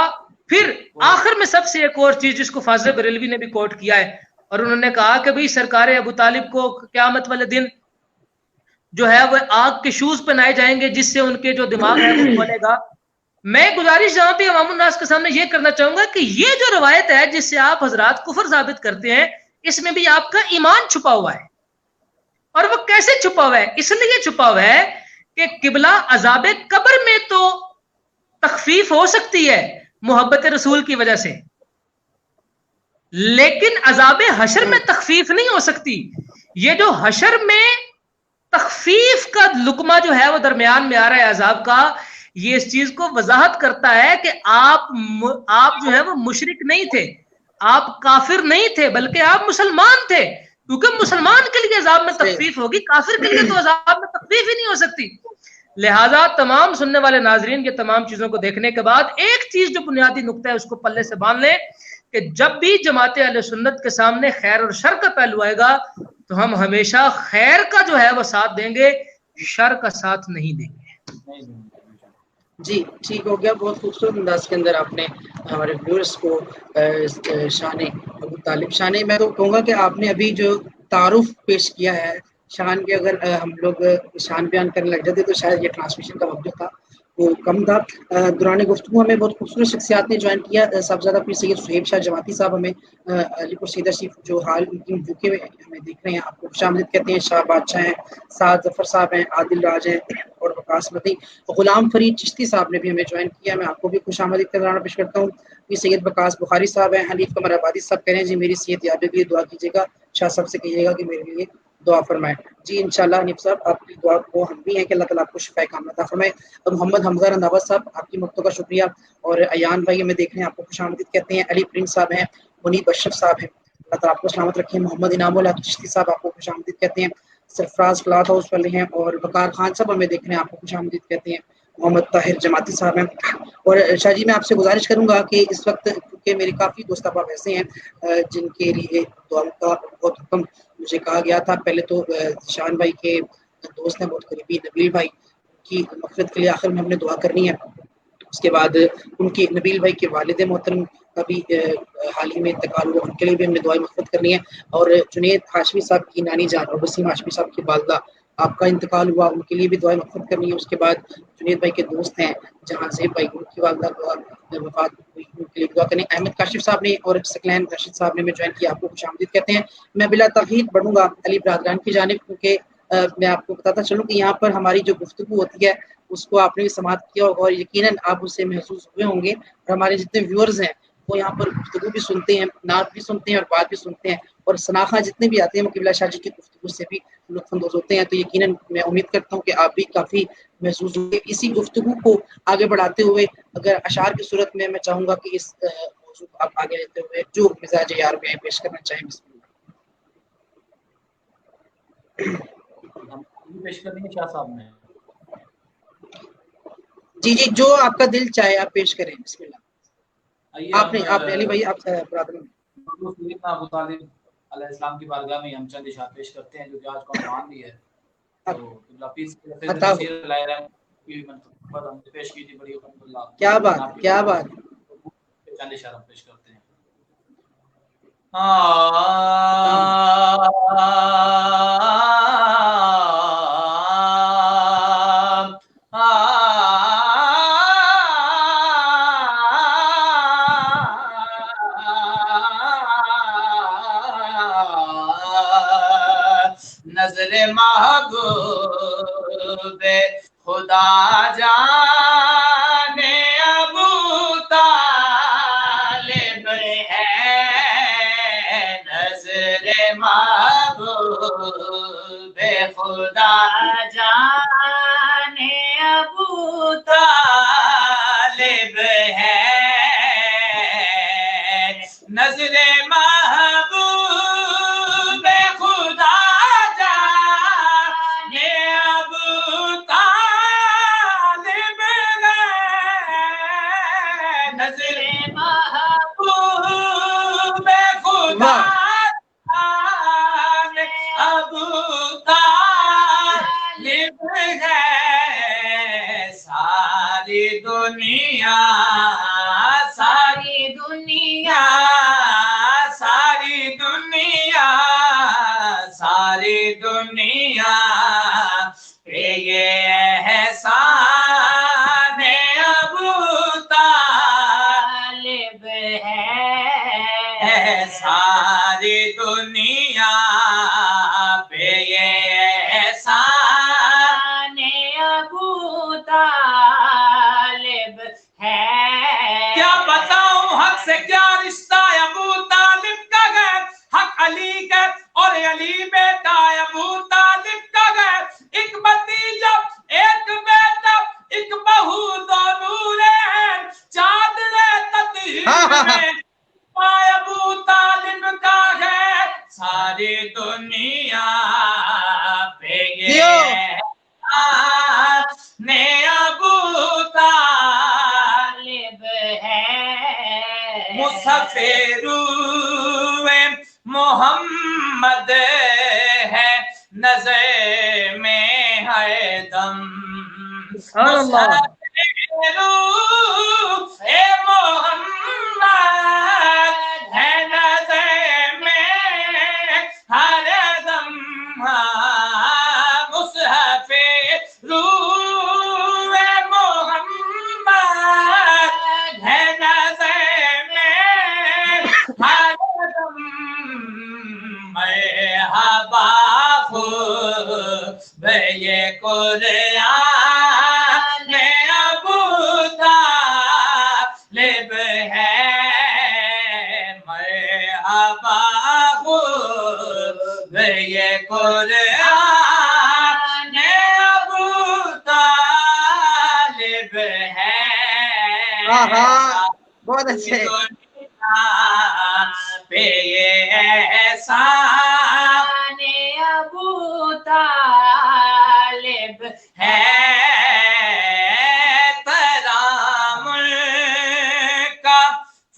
پھر آخر میں سب سے ایک اور چیز جس کو فاضل بریلوی نے بھی کوٹ کیا ہے، اور انہوں نے کہا کہ بھئی سرکار ابو طالب کو قیامت والے دن جو ہے وہ آگ کے شوز پہنائے جائیں گے جس سے ان کے جو دماغ ہے وہ کھولے گا۔ میں گزارش یہاں پہ عوام الناس کے سامنے یہ کرنا چاہوں گا کہ یہ جو روایت ہے جس سے آپ حضرات کفر ثابت کرتے ہیں، اس میں بھی آپ کا ایمان چھپا ہوا ہے۔ اور وہ کیسے چھپا ہوا ہے؟ اس لیے چھپا ہوا ہے کہ قبلہ عذاب قبر میں تو تخفیف ہو سکتی ہے محبت رسول کی وجہ سے، لیکن عذاب حشر میں تخفیف نہیں ہو سکتی۔ یہ جو حشر میں تخفیف کا لقمہ جو ہے وہ درمیان میں آ رہا ہے عذاب کا، یہ اس چیز کو وضاحت کرتا ہے کہ آپ جو ہے وہ مشرک نہیں تھے، آپ کافر نہیں تھے، بلکہ آپ مسلمان تھے، کیونکہ مسلمان کے لیے عذاب میں تخفیف ہوگی، کافر کے لیے تو عذاب میں تخفیف ہی نہیں ہو سکتی۔ لہٰذا تمام سننے والے ناظرین یہ تمام چیزوں کو دیکھنے کے بعد ایک چیز جو بنیادی نقطہ ہے اس کو پلے سے باندھ لیں کہ جب بھی جماعت اہل سنت کے سامنے خیر اور شر کا پہلو آئے گا تو ہم ہمیشہ خیر کا جو ہے وہ ساتھ دیں گے، شر کا ساتھ نہیں دیں گے۔ جی ٹھیک ہو گیا، بہت خوبصورت انداز کے اندر آپ نے ہمارے ویورز کو شان ابو طالب، میں تو کہوں گا کہ آپ نے ابھی جو تعارف پیش کیا ہے شان کے، اگر ہم لوگ شان بیان کرنے لگ جاتے تو شاید یہ ٹرانسمیشن کا وقت تھا، وہ کم تھا. دوران گفتگو ہمیں بہت خوبصورت شخصیات نے جوائن کیا. سب سے زیادہ پھر سید سہیب شاہ جماعتی صاحب ہمیں علی پور سیدہ شریف جو حال یوکے میں ہمیں دیکھ رہے ہیں, آپ کو خوش آمدید کہتے ہیں. شاہ بادشاہ ہیں, سعد ظفر صاحب ہیں, عادل راج ہیں اور وقاص مدنی. غلام فرید چشتی صاحب نے بھی ہمیں جوائن کیا. میں آپ کو بھی خوش آمدید کا نعرہ پیش کرتا ہوں. یہ سید وقاص بخاری صاحب ہیں. حنیف قمر آبادی صاحب کہہ رہے ہیں جی میری صحت یابی کے لیے دعا کیجیے گا. شاہ صاحب سے کہیے گا کہ میرے لیے دعا فرمائیں. جی انشاءاللہ حنیف صاحب آپ کی دعا کو ہم بھی ہیں کہ اللہ تعالیٰ آپ کو شفا کاملہ عطا فرمائے. اور محمد حمزہ رنداوت صاحب آپ کی مدتوں کا شکریہ. اور ایان بھائی ہمیں دیکھ رہے ہیں, آپ کو خوش آمدید کہتے ہیں. علی پرنس صاحب ہیں, منیب اشرف صاحب ہیں, اللہ تعالیٰ آپ کو سلامت رکھیں. محمد انعام اللہ چشتی صاحب آپ کو خوش آمدید کہتے ہیں. سرفراز کلاتھ ہاؤس والے ہیں. اور وقار خان صاحب ہمیں دیکھ رہے ہیں, آپ کو خوش آمدید کہتے ہیں. محمد طاہر جماعتی صاحب ہیں. اور شاہ جی میں آپ سے گزارش کروں گا کہ اس وقت کیونکہ میرے کافی دوست احباب ایسے ہیں جن کے لیے دعا کا بہت حکم مجھے کہا گیا تھا. پہلے تو ذیشان بھائی کے دوست ہیں بہت قریبی نبیل بھائی کی مغفرت کے لیے آخر میں ہم نے دعا کرنی ہے. اس کے بعد ان کی نبیل بھائی کے والد محترم کا بھی حال ہی میں انتقال ہوا, ان کے لیے بھی ہم نے دعائیں مغفرت کرنی ہے. اور جنید ہاشمی صاحب کی نانی جان اور وسیم ہاشمی صاحب کی والدہ آپ کا انتقال ہوا, ان کے لیے بھی دعائیں مغفرت کرنی ہے. اس کے بعد جنید بھائی کے دوست ہیں جہاں زیب بھائی, ان کی والدہ وفات ہوئی, ان کے لیے دعا کریں. احمد کاشف صاحب نے اور سکلین راشد صاحب نے میں جوائن کیا, آپ کو خوش آمدید کہتے ہیں. میں بلا تاخیر بڑھوں گا علی برادران کی جانب, کیونکہ میں آپ کو بتاتا چلوں کہ یہاں پر ہماری جو گفتگو ہوتی ہے اس کو آپ نے بھی سماعت کیا ہوگا اور یقیناً آپ اسے محسوس ہوئے ہوں گے. اور ہمارے جتنے ویورز ہیں وہ یہاں پر گفتگو بھی سنتے ہیں, نعت بھی سنتے ہیں اور بات بھی سنتے ہیں, اور سناخہ جتنے بھی آتے ہیں وہ قبلہ شاہ جی کی گفتگو سے بھی لطف اندوز ہوتے ہیں. تو یقیناً میں امید کرتا ہوں کہ آپ بھی کافی محسوس ہوئے. اسی گفتگو کو آگے بڑھاتے ہوئے اگر اشعار کی صورت میں چاہوں گا کہ اس موضوع کو آپ آگے لیتے ہوئے جو مزاج یار میں پیش کرنا چاہیں. بسم اللہ پیش کرنی ہے شاہ صاحب نے. جی جو آپ کا دل چاہے آپ پیش کریں. بسم اللہ. آپ علی بھائی آپ برادر ابو طالب علیہ السلام کی بارگاہ میں ہم چند اشعار پیش کرتے ہیں جو کہ آج کا عنوان بھی ہے. تو پیش کی تھی بڑی الحمدللہ. کیا بات چند اشعار پیش کرتے ہیں. نظر محبوب خدا جانے ابو طالب ہے, نظر محبوب خدا جانے ابو طالب ہے, نظر محبوب خدا جانے ابو طالب ہے, نظر محبوب خدا جانے ابو طالب ہے. ساری دنیا پہ یہ احسان ابو طالب ہے, ساری دنیا پہ یہ احسان ابو طالب ہے. کیا بتاؤں حق سے کیا رشتہ ابو طالب کا ہے, حق علی کا اور علی بیٹا ابو طالب کا ہے. ایک بتیجا ایک بیٹا ایک بہو دو نور ہیں, چاند تطہیر میں ابو طالب کا ہے. ساری دنیا پہ یہ ابو طالب ہے. مسافر محمد ہے نظر میں ہے دم, محمد ہے نظر میں ہر دم, مصحف روح محمد طالب ہے بہت اچھے پہ یہ احسان ابو طالب ہے ترام کا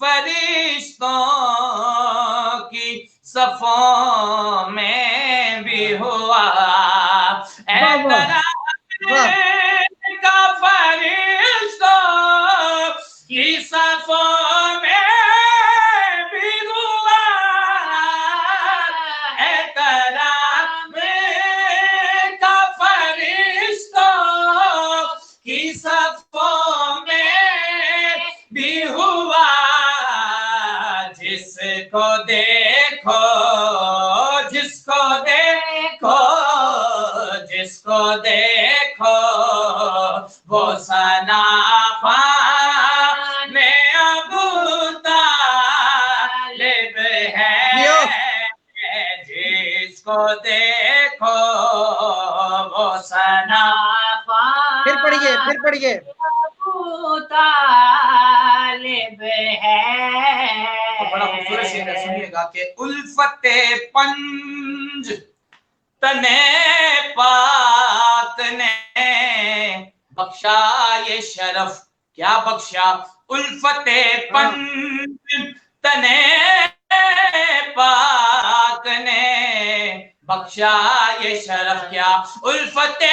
فرشتوں کی صفوں میں بھی ہوا اے ترام کا فرشتوں کی صفوں میں بھی ہوا اے ترام کا فرشتوں کی صفوں میں بھی ہوا جس کو دیکھو جس کو دیکھو جس کو دیکھو وہ ثنا خوان ابو طالب ہے جس کو دیکھو وہ ثنا خوان پھر پڑھیے ابو طالب ہے بڑا خوبصورت شعر ہے سنیے گا کہ الفت پنج تنے پاک نے بخشا یہ شرف کیا بخشا الفت پنج تنے پاک نے بخشا یہ شرف کیا الفت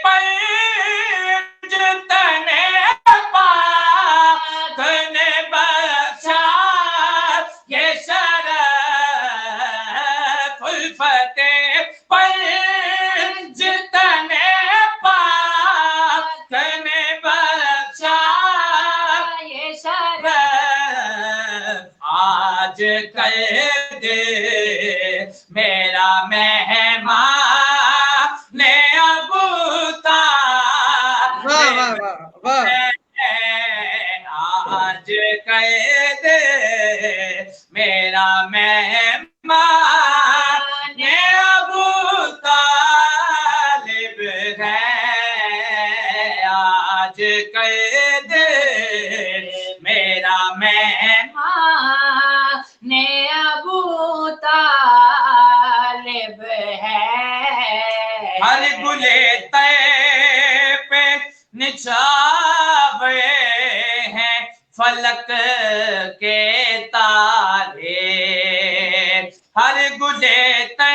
پنج تنے پاک نے بخشا یہ شرف الفت پنج تنے پاک نے بخشا یہ شرف آج کر دے میرا مہمان ابو طالب آج کر دے میرا مہمان ابو طالب ہے آج کر دے میرا مہمان ابو طالب ہے ہر گلے طے پہ نچھاوے ہیں فلک کے تارے ہر گلے طے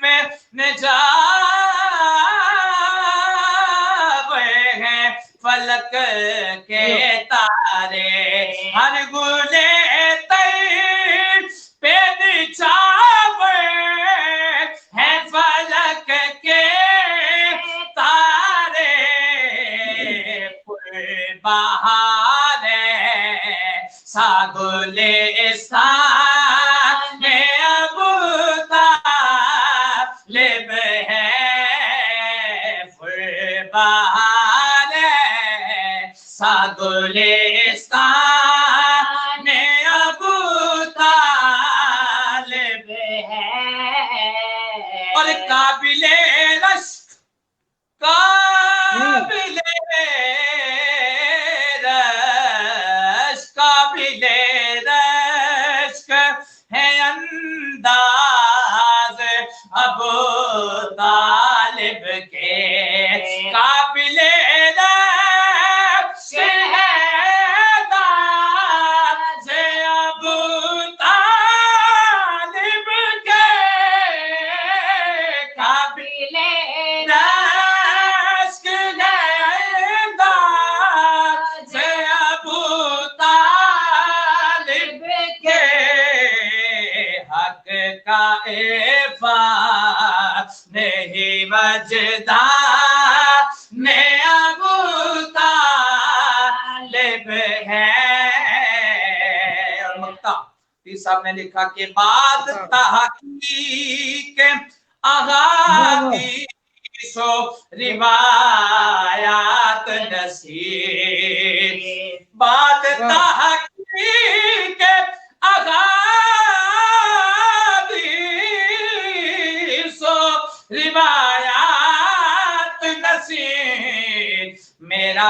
پہ نچھاوے ہیں فلک کے تارے ہر گلے طے پہ نچھاوے ہیں فلک کے تارے پر بہار ساگلستان ابو طالب ہے پر بہار ساگلستان ابو طالب ہے اور قابل رشک قابل رشک ہے انداز ابو طالب کے قابل رشک ہے انداز ابو طالب کے قابل رشک ہے انداز ابو طالب کے حق کا افاظ نہیں وجدان ابو طالب ہے اور مقطع پیر صاحب نے لکھا کہ بعد تحقیق احادیث و روایات نصیب بعد تحقیق احادیث و روایات نصیب میرا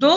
2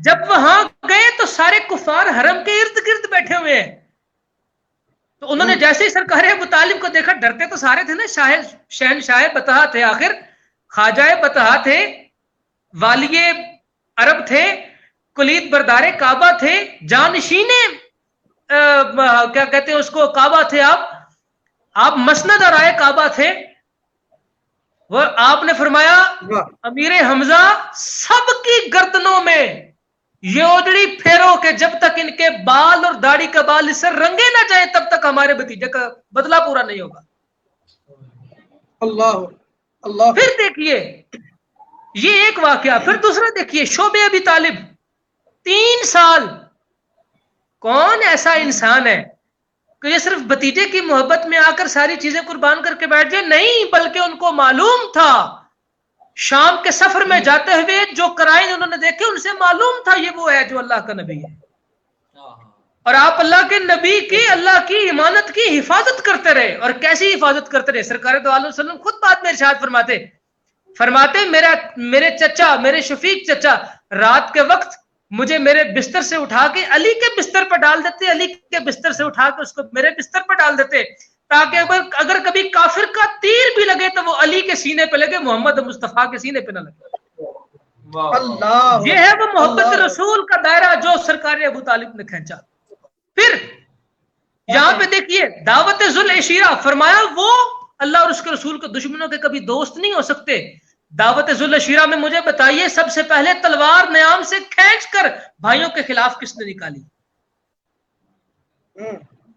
جب وہاں گئے تو سارے کفار حرم کے ارد گرد بیٹھے ہوئے ہیں، تو انہوں نے جیسے ہی سرکار ابو طالب کو دیکھا، ڈرتے تو سارے تھے نا، شہنشاہ بطحہ تھے، آخر خواجہ بطحہ تھے، والی عرب تھے، کلید بردار کعبہ تھے، جانشین کیا کہتے ہیں اس کو کعبہ تھے، آپ مسند اور آئے کعبہ تھے، وہ آپ نے فرمایا امیر حمزہ سب کی گردنوں میں یہ اوڑی پھیرو کہ جب تک ان کے بال اور داڑھی کا بال اس سے رنگے نہ جائیں تب تک ہمارے بھتیجے کا بدلہ پورا نہیں ہوگا۔ اللہ اللہ۔ پھر دیکھیے یہ ایک واقعہ، پھر دوسرا دیکھیے شعب ابی طالب 3 سال، کون ایسا انسان ہے کہ یہ صرف بھتیجے کی محبت میں آ کر ساری چیزیں قربان کر کے بیٹھ جائے؟ نہیں، بلکہ ان کو معلوم تھا، شام کے سفر میں جاتے ہوئے جو قرائن انہوں نے دیکھے ان سے معلوم تھا یہ وہ ہے جو اللہ کا نبی ہے، اور آپ اللہ کے نبی کی، اللہ کی امانت کی حفاظت کرتے رہے، اور کیسی حفاظت کرتے رہے؟ سرکار دو عالم وسلم خود بعد میں ارشاد فرماتے میرے چچا، میرے شفیق چچا رات کے وقت مجھے میرے بستر سے اٹھا کے علی کے بستر پر ڈال دیتے، علی کے بستر سے اٹھا کے اس کو میرے بستر پر ڈال دیتے، تاکہ اگر کبھی کافر کا تیر بھی لگے تو وہ علی کے سینے پہ لگے، محمد مصطفیٰ کے سینے پہ نہ لگے۔ اللہ، یہ ہے وہ محبت رسول کا دائرہ جو سرکار ابو طالب نے کھینچا۔ پھر یہاں پہ دیکھیے دعوت ذوالعشیرہ، فرمایا وہ اللہ اور اس کے رسول کے دشمنوں کے کبھی دوست نہیں ہو سکتے۔ دعوت ذوالعشیرہ میں مجھے بتائیے سب سے پہلے تلوار نیام سے کھینچ کر بھائیوں کے خلاف کس نے نکالی؟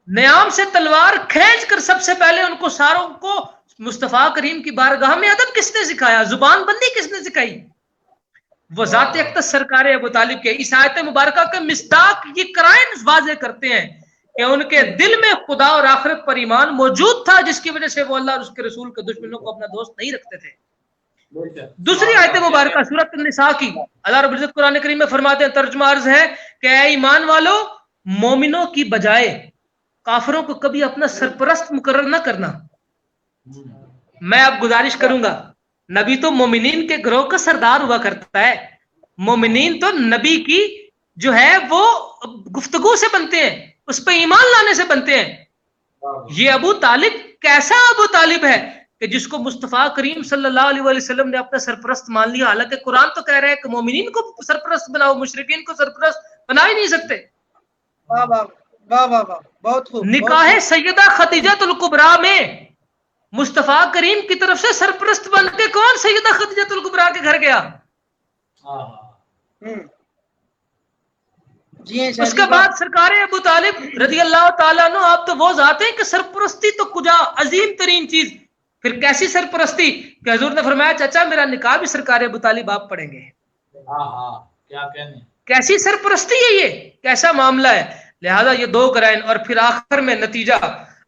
نیام سے تلوار کھینچ کر سب سے پہلے ان کو ساروں کو مصطفیٰ کریم کی بارگاہ میں ادب کس نے سکھایا؟ زبان بندی کس نے سکھائی؟ وہ ذات اقدس سرکار ابو طالب کے۔ اس آیت مبارکہ کے مصداق یہ قرائن واضح کرتے ہیں کہ ان کے دل میں خدا اور آخرت پر ایمان موجود تھا، جس کی وجہ سے وہ اللہ اور اس کے رسول کے دشمنوں کو اپنا دوست نہیں رکھتے تھے۔ دوسری آیت مبارکہ سورۃ النساء کی، اللہ رب العزت قرآن کریم میں فرماتے ہیں، ترجمہ عرض ہے کہ اے ایمان والو، مومنوں کی بجائے کافروں کو کبھی اپنا سرپرست مقرر نہ کرنا۔ میں اب گزارش کروں گا، نبی تو مومنین کے گروہ کا سردار ہوا کرتا ہے، مومنین تو نبی کی جو ہے وہ گفتگو سے بنتے ہیں، اس پہ ایمان لانے سے بنتے ہیں۔ یہ ابو طالب کیسا ابو طالب ہے کہ جس کو مصطفیٰ کریم صلی اللہ علیہ وسلم نے اپنا سرپرست مان لیا، حالانکہ قرآن تو کہہ رہا ہے کہ مومنین کو سرپرست بناؤ، مشرکین کو سرپرست بنا ہی نہیں سکتے۔ بہت خوب۔ نکاح سیدہ خدیجہ الکبریٰ میں مصطفیٰ کریم کی طرف سے سرپرست بن کے کون سیدہ خدیجہ الکبریٰ کے گھر گیا؟ اس کے بعد سرکار ابو طالب رضی اللہ تعالیٰ عنہ، آپ تو وہ ذات ہیں کہ سرپرستی تو کجا عظیم ترین چیز، پھر کیسی سرپرستی کہ حضور نے فرمایا چچا میرا نکاح بھی سرکار ابو طالب آپ پڑھیں گے۔ کیا کہنے، کیسی سرپرستی ہے یہ، کیسا معاملہ ہے۔ لہذا یہ 2 قرائن، اور پھر آخر میں نتیجہ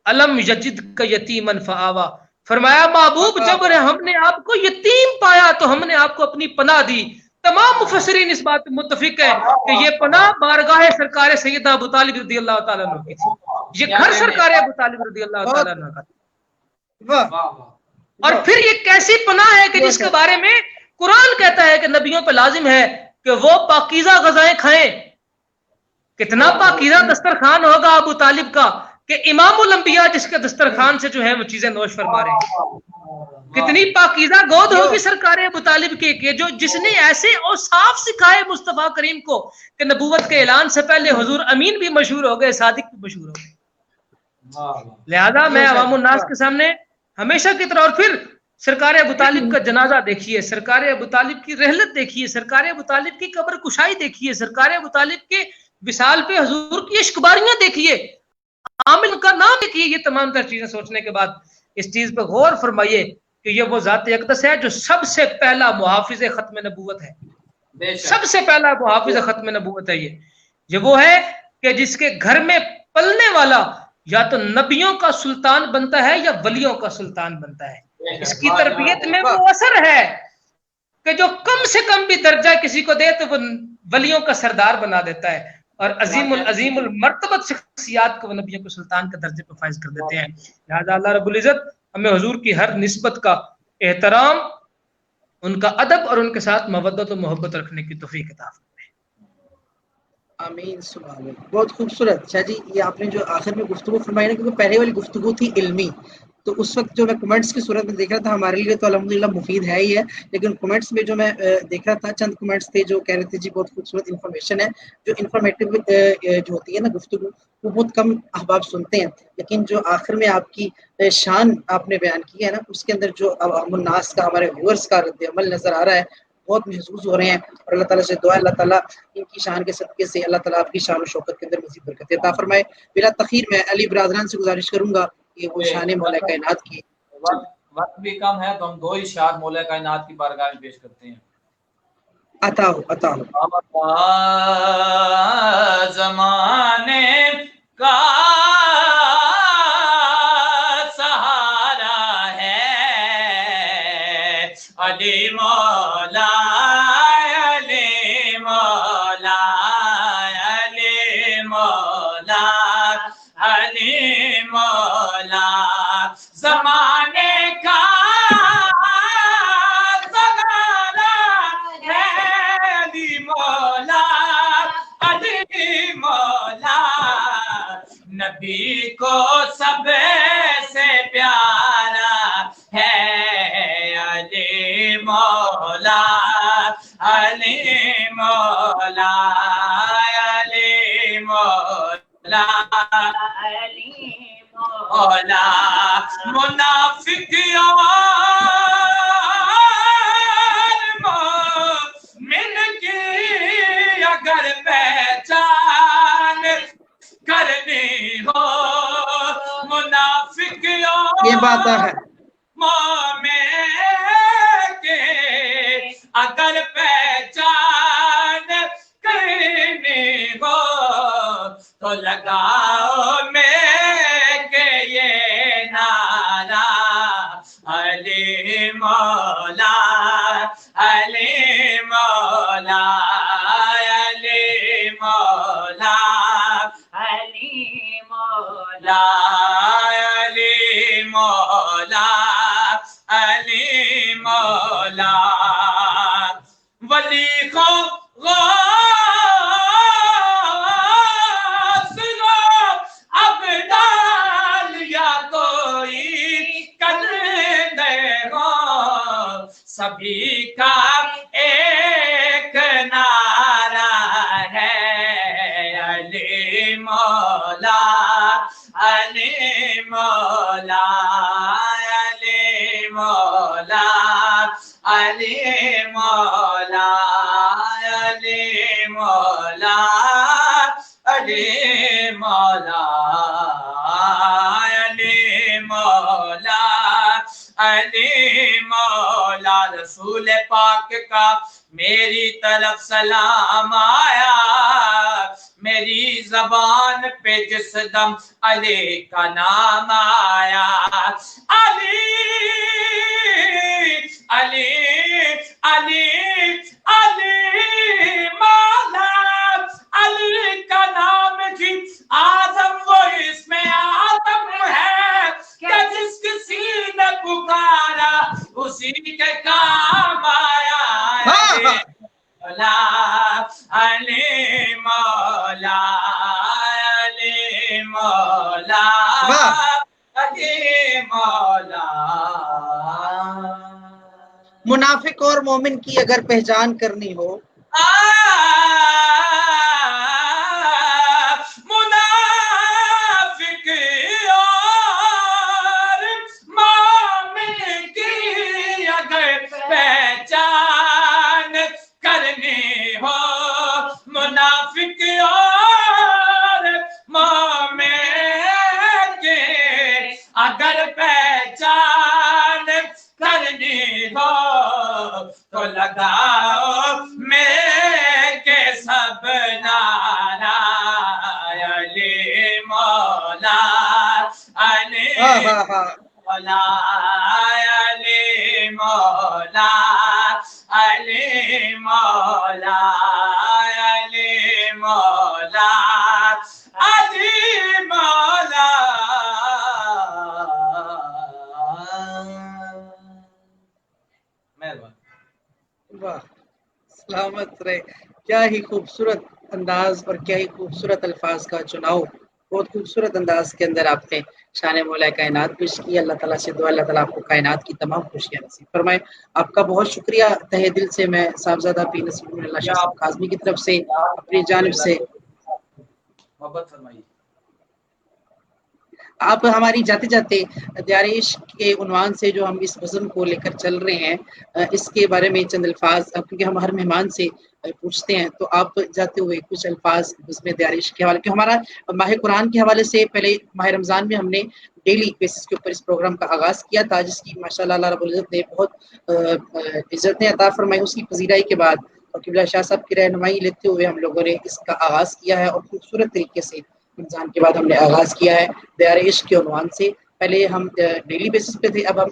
الم یجد کا یتیمن فآوا، فرمایا محبوب جب ہم نے آپ کو یتیم پایا تو ہم نے آپ کو اپنی پناہ دی۔ تمام مفسرین اس بات میں متفق ہیں کہ یہ پناہ بارگاہ سرکار سیدنا ابو طالب رضی اللہ تعالیٰ عنہ کی تھی، یہ گھر سرکار ابو طالب رضی اللہ تعالیٰ عنہ کا تھا۔ اور پھر یہ کیسی پناہ ہے کہ جس کے بارے میں قرآن کہتا ہے کہ نبیوں پہ لازم ہے کہ وہ پاکیزہ غذائیں کھائیں۔ کتنا پاکیزہ دسترخوان ہوگا ابو طالب کا کہ امام الانبیاء جس کے دسترخوان سے جو ہے وہ چیزیں نوش فرما رہے ہیں۔ کتنی پاکیزہ گود ہوگی سرکار ابو طالب کے کہ جو جس نے ایسے اوصاف سکھائے مصطفیٰ کریم کو کہ نبوت کے اعلان سے پہلے حضور امین بھی مشہور ہو گئے، صادق بھی مشہور ہو گئے۔ لہذا میں عوام الناس کے سامنے ہمیشہ کی طرح، اور پھر سرکار ابو طالب کا جنازہ دیکھیے، سرکار ابو طالب کی رحلت دیکھیے، سرکار ابو طالب کی قبر کشائی دیکھیے، سرکار ابو طالب کے وصال پہ حضور کی اشکباریاں دیکھیے، عامل کا نام دیکھیے۔ یہ تمام تر چیزیں سوچنے کے بعد اس چیز پہ غور فرمائیے کہ یہ وہ ذات اقدس ہے جو سب سے پہلا محافظ ختم نبوت ہے، سب سے پہلا محافظ ختم نبوت ہے۔ یہ وہ ہے کہ جس کے گھر میں پلنے والا یا تو نبیوں کا سلطان بنتا ہے یا ولیوں کا سلطان بنتا ہے۔ اس کی تربیت میں وہ اثر ہے کہ جو کم سے کم بھی درجہ کسی کو دے تو وہ ولیوں کا سردار بنا دیتا ہے، اور عظیم المرتبت شخصیات کو وہ نبیوں کے سلطان کے درجے پہ فائز کر دیتے ہیں۔ لہذا اللہ رب العزت ہمیں حضور کی ہر نسبت کا احترام، ان کا ادب اور ان کے ساتھ مودت و محبت رکھنے کی توفیق عطا فرمائے۔ آمین سبحان اللہ. بہت خوبصورت. شاہ جی یہ آپ نے جو آخر میں گفتگو فرمائی نا، کیونکہ پہلے والی گفتگو تھی علمی، تو اس وقت جو میں کمنٹس کی صورت میں دیکھ رہا تھا، ہمارے لیے تو الحمدللہ مفید ہے ہی ہے، لیکن کمنٹس میں جو میں دیکھ رہا تھا، چند کمنٹس تھے جو کہہ رہے تھے جی بہت خوبصورت انفارمیشن ہے. جو انفارمیٹیو جو ہوتی ہے نا گفتگو، وہ بہت کم احباب سنتے ہیں، لیکن جو آخر میں آپ کی شان آپ نے بیان کی ہے نا، اس کے اندر جو عوام الناس کا، ہمارے ویورز کا رد عمل نظر آ رہا ہے، بہت محظوظ ہو رہے ہیں. اور اللہ تعالیٰ سے دعا ہے اللہ تعالیٰ ان کی شان کے صدقے سے اللہ تعالیٰ آپ کی شان و شوکت کے اندر مزید برکت عطا فرمائے. بلا تخیر میں علی برادران سے گزارش کروں گا کہ وہ شان مولا کائنات کی وقت بھی کم ہے تو ہم 2 اشعار مولا کائنات کی بارگاہ میں پیش کرتے ہیں. عطا ہو. زمانے کا سہارا ہے علی مولا، علی مولا، علی مولا، علی مولا. زمانے کا سہارا ہے علی مولا، علی مولا. نبی کو سب سے پیارا ہے علی مولا، علی مولا، علی مولا، علی مولا. منافقیوں مومن کی اگر پہچان کرنی ہو، منافقیوں یہ بات ہے مومن کے اگر پہچان کرنی ہو تو لگاؤ میں کہ یہ نعرہ علی مولا، علی مولا، علی مولا، علی مولا، علی مولا، علی مولا. ولی کو اب ڈال یا کوئی قدر ہو، سبھی کا ایک نعرہ ہے علی مولا، علی مولا، علی مولا، علی مولا، علی مولا، علی مولا، علی مولا، علی مولا. رسول پاک کا میری طرف سلام آیا، میری زبان پہ جس دم علی کا نام آیا. علی علی علی علی مولا، علی کا نام جی آدم وہ اس میں آدم ہے کہ جس کسی نے پکارا اسی کے کام آیا. علی مولا، علی مولا، علی مولا. منافق اور مومن کی اگر پہچان کرنی ہو، منافق اور مومن کی اگر پہچان کرنی ہو، منافق اور مومن کی اگر پہچان کرنی ہو تو لگاؤ میں کے سب نعرہ علی مولا، علی مولا، علی مولا، علی مولا، علی مولا، علی مولا. واہ سلامت رہے. کیا ہی خوبصورت انداز اور کیا ہی خوبصورت الفاظ کا چناؤ، بہت خوبصورت انداز کے اندر آپ نے شان مولا کائنات پیش کی. اللہ تعالیٰ سے دعا اللہ تعالیٰ آپ کو کائنات کی تمام خوشیاں نصیب فرمائے. آپ کا بہت شکریہ تہ دل سے. میں صاحبزادہ پی نصیر اللہ شاہ صاحب کاظمی کی طرف سے اپنی جانب سے محبت فرمائیے. آپ ہماری جاتے جاتے دیار عشق کے عنوان سے جو ہم اس بزم کو لے کر چل رہے ہیں، اس کے بارے میں چند الفاظ، کیونکہ ہم ہر مہمان سے پوچھتے ہیں، تو آپ جاتے ہوئے کچھ الفاظ بزم دیار عشق کے حوالے، کہ ہمارا ماہ قرآن کے حوالے سے پہلے ماہ رمضان میں ہم نے ڈیلی بیسس کے اوپر اس پروگرام کا آغاز کیا تھا، جس کی ماشاءاللہ اللہ رب العزت نے بہت عزتیں عطا فرمائی. اس کی پذیرائی کے بعد اور قبلہ شاہ صاحب کی رہنمائی لیتے ہوئے ہم لوگوں نے اس کا آغاز کیا ہے، اور خوبصورت طریقے سے رمضان کے بعد ہم نے آغاز کیا ہے دیار عشق کے عنوان سے. پہلے ہم ڈیلی بیسس پہ تھے، اب ہم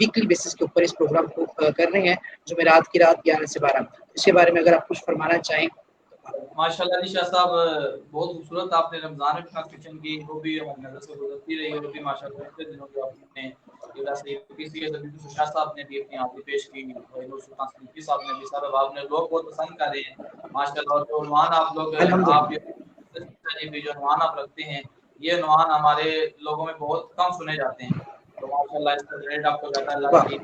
ویکلی بیسس کے اوپر اس پروگرام کو کر رہے ہیں، جمعرات کی رات 11 سے 12. اس کے بارے میں اگر آپ کچھ فرمانا چاہیں. ماشاءاللہ علی شاہ صاحب بہت خوبصورت آپ نے رمضان میں ٹرانسمیشن کی، وہ بھی ہماری نظر سے گزرتی رہی، وہ بھی ماشاءاللہ اتنے دنوں کے آپ نے شاہ صاحب نے بھی اپنی آتی پیش کی، صاحب نے بھی، سارا آپ نے لوگ بہت پسند کر رہے ہیں ماشاءاللہ. اور جو عنوان آپ لوگ آپ جو عنوان آپ رکھتے ہیں، یہ عنوان ہمارے لوگوں میں بہت کم سنے جاتے ہیں، تو ماشاءاللہ اس کا گریڈ آپ کو جاتا ہے. اللہ کی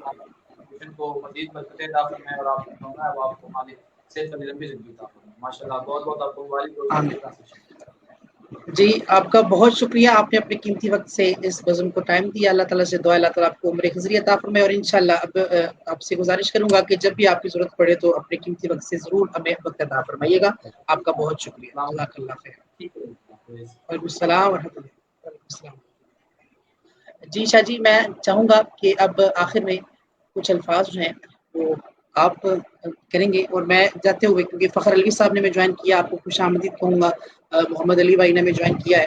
کو مزید برکتیں عطا فرمائے، اور آپ جو ہے وہ آپ کو مالک صحت والی لمبی زندگی عطا فرمائے. ماشاءاللہ بہت بہت آپ کو مبارک. جی آپ کا بہت شکریہ، آپ نے اپنے قیمتی وقت سے اس بزم کو ٹائم دیا. اللہ تعالیٰ سے دعا اللہ تعالیٰ آپ کو عمر خضری عطا فرمائے. اور انشاءاللہ اب آپ سے گزارش کروں گا کہ جب بھی آپ کی ضرورت پڑے تو اپنے قیمتی وقت سے ضرور ہمیں وقت عطا فرمائیے گا. آپ کا بہت شکریہ. جزاک اللہ خیر. وعلیکم السلام ورحمۃ اللہ. وعلیکم السلام. جی شاہ جی، میں چاہوں گا کہ اب آخر میں کچھ الفاظ جو ہیں وہ آپ کریں گے، اور میں جاتے ہوئے کیونکہ فخر علوی صاحب نے میں جوائن کیا، آپ کو خوش آمدید کہوں گا. محمد علی بھائی نے میں جوائن کیا ہے،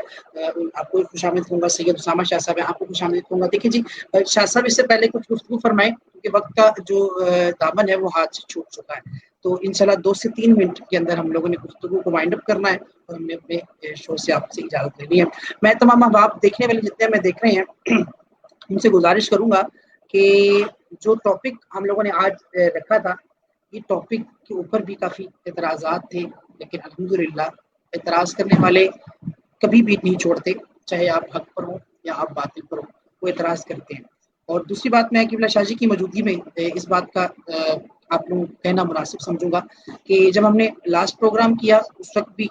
آپ کو خوش آمدید کہوں گا. سید اسامہ شاہ صاحب ہیں، آپ کو خوش آمدید کہوں گا. دیکھیں جی شاہ صاحب اس سے پہلے کچھ گفتگو فرمائیں، کیونکہ وقت کا جو دامن ہے وہ ہاتھ سے چھوٹ چکا ہے، تو انشاءاللہ 2 سے 3 منٹ کے اندر ہم لوگوں نے گفتگو کو وائنڈ اپ کرنا ہے، اور ہم نے اپنے شو سے آپ سے اجازت لینی ہے. میں تمام احباب دیکھنے والے جتنے میں دیکھ رہے ہیں ان سے گزارش کروں گا کہ جو ٹاپک ہم لوگوں نے آج رکھا تھا، یہ ٹاپک کے اوپر بھی کافی اعتراضات تھے، لیکن الحمدللہ اعتراض کرنے والے کبھی بھی نہیں چھوڑتے، چاہے آپ حق پر ہوں یا آپ باطل پر ہوں، وہ اعتراض کرتے ہیں. اور دوسری بات میں قبلہ شاہ جی کی موجودگی میں اس بات کا آپ لوگوں کو کہنا مناسب سمجھوں گا کہ جب ہم نے لاسٹ پروگرام کیا اس وقت بھی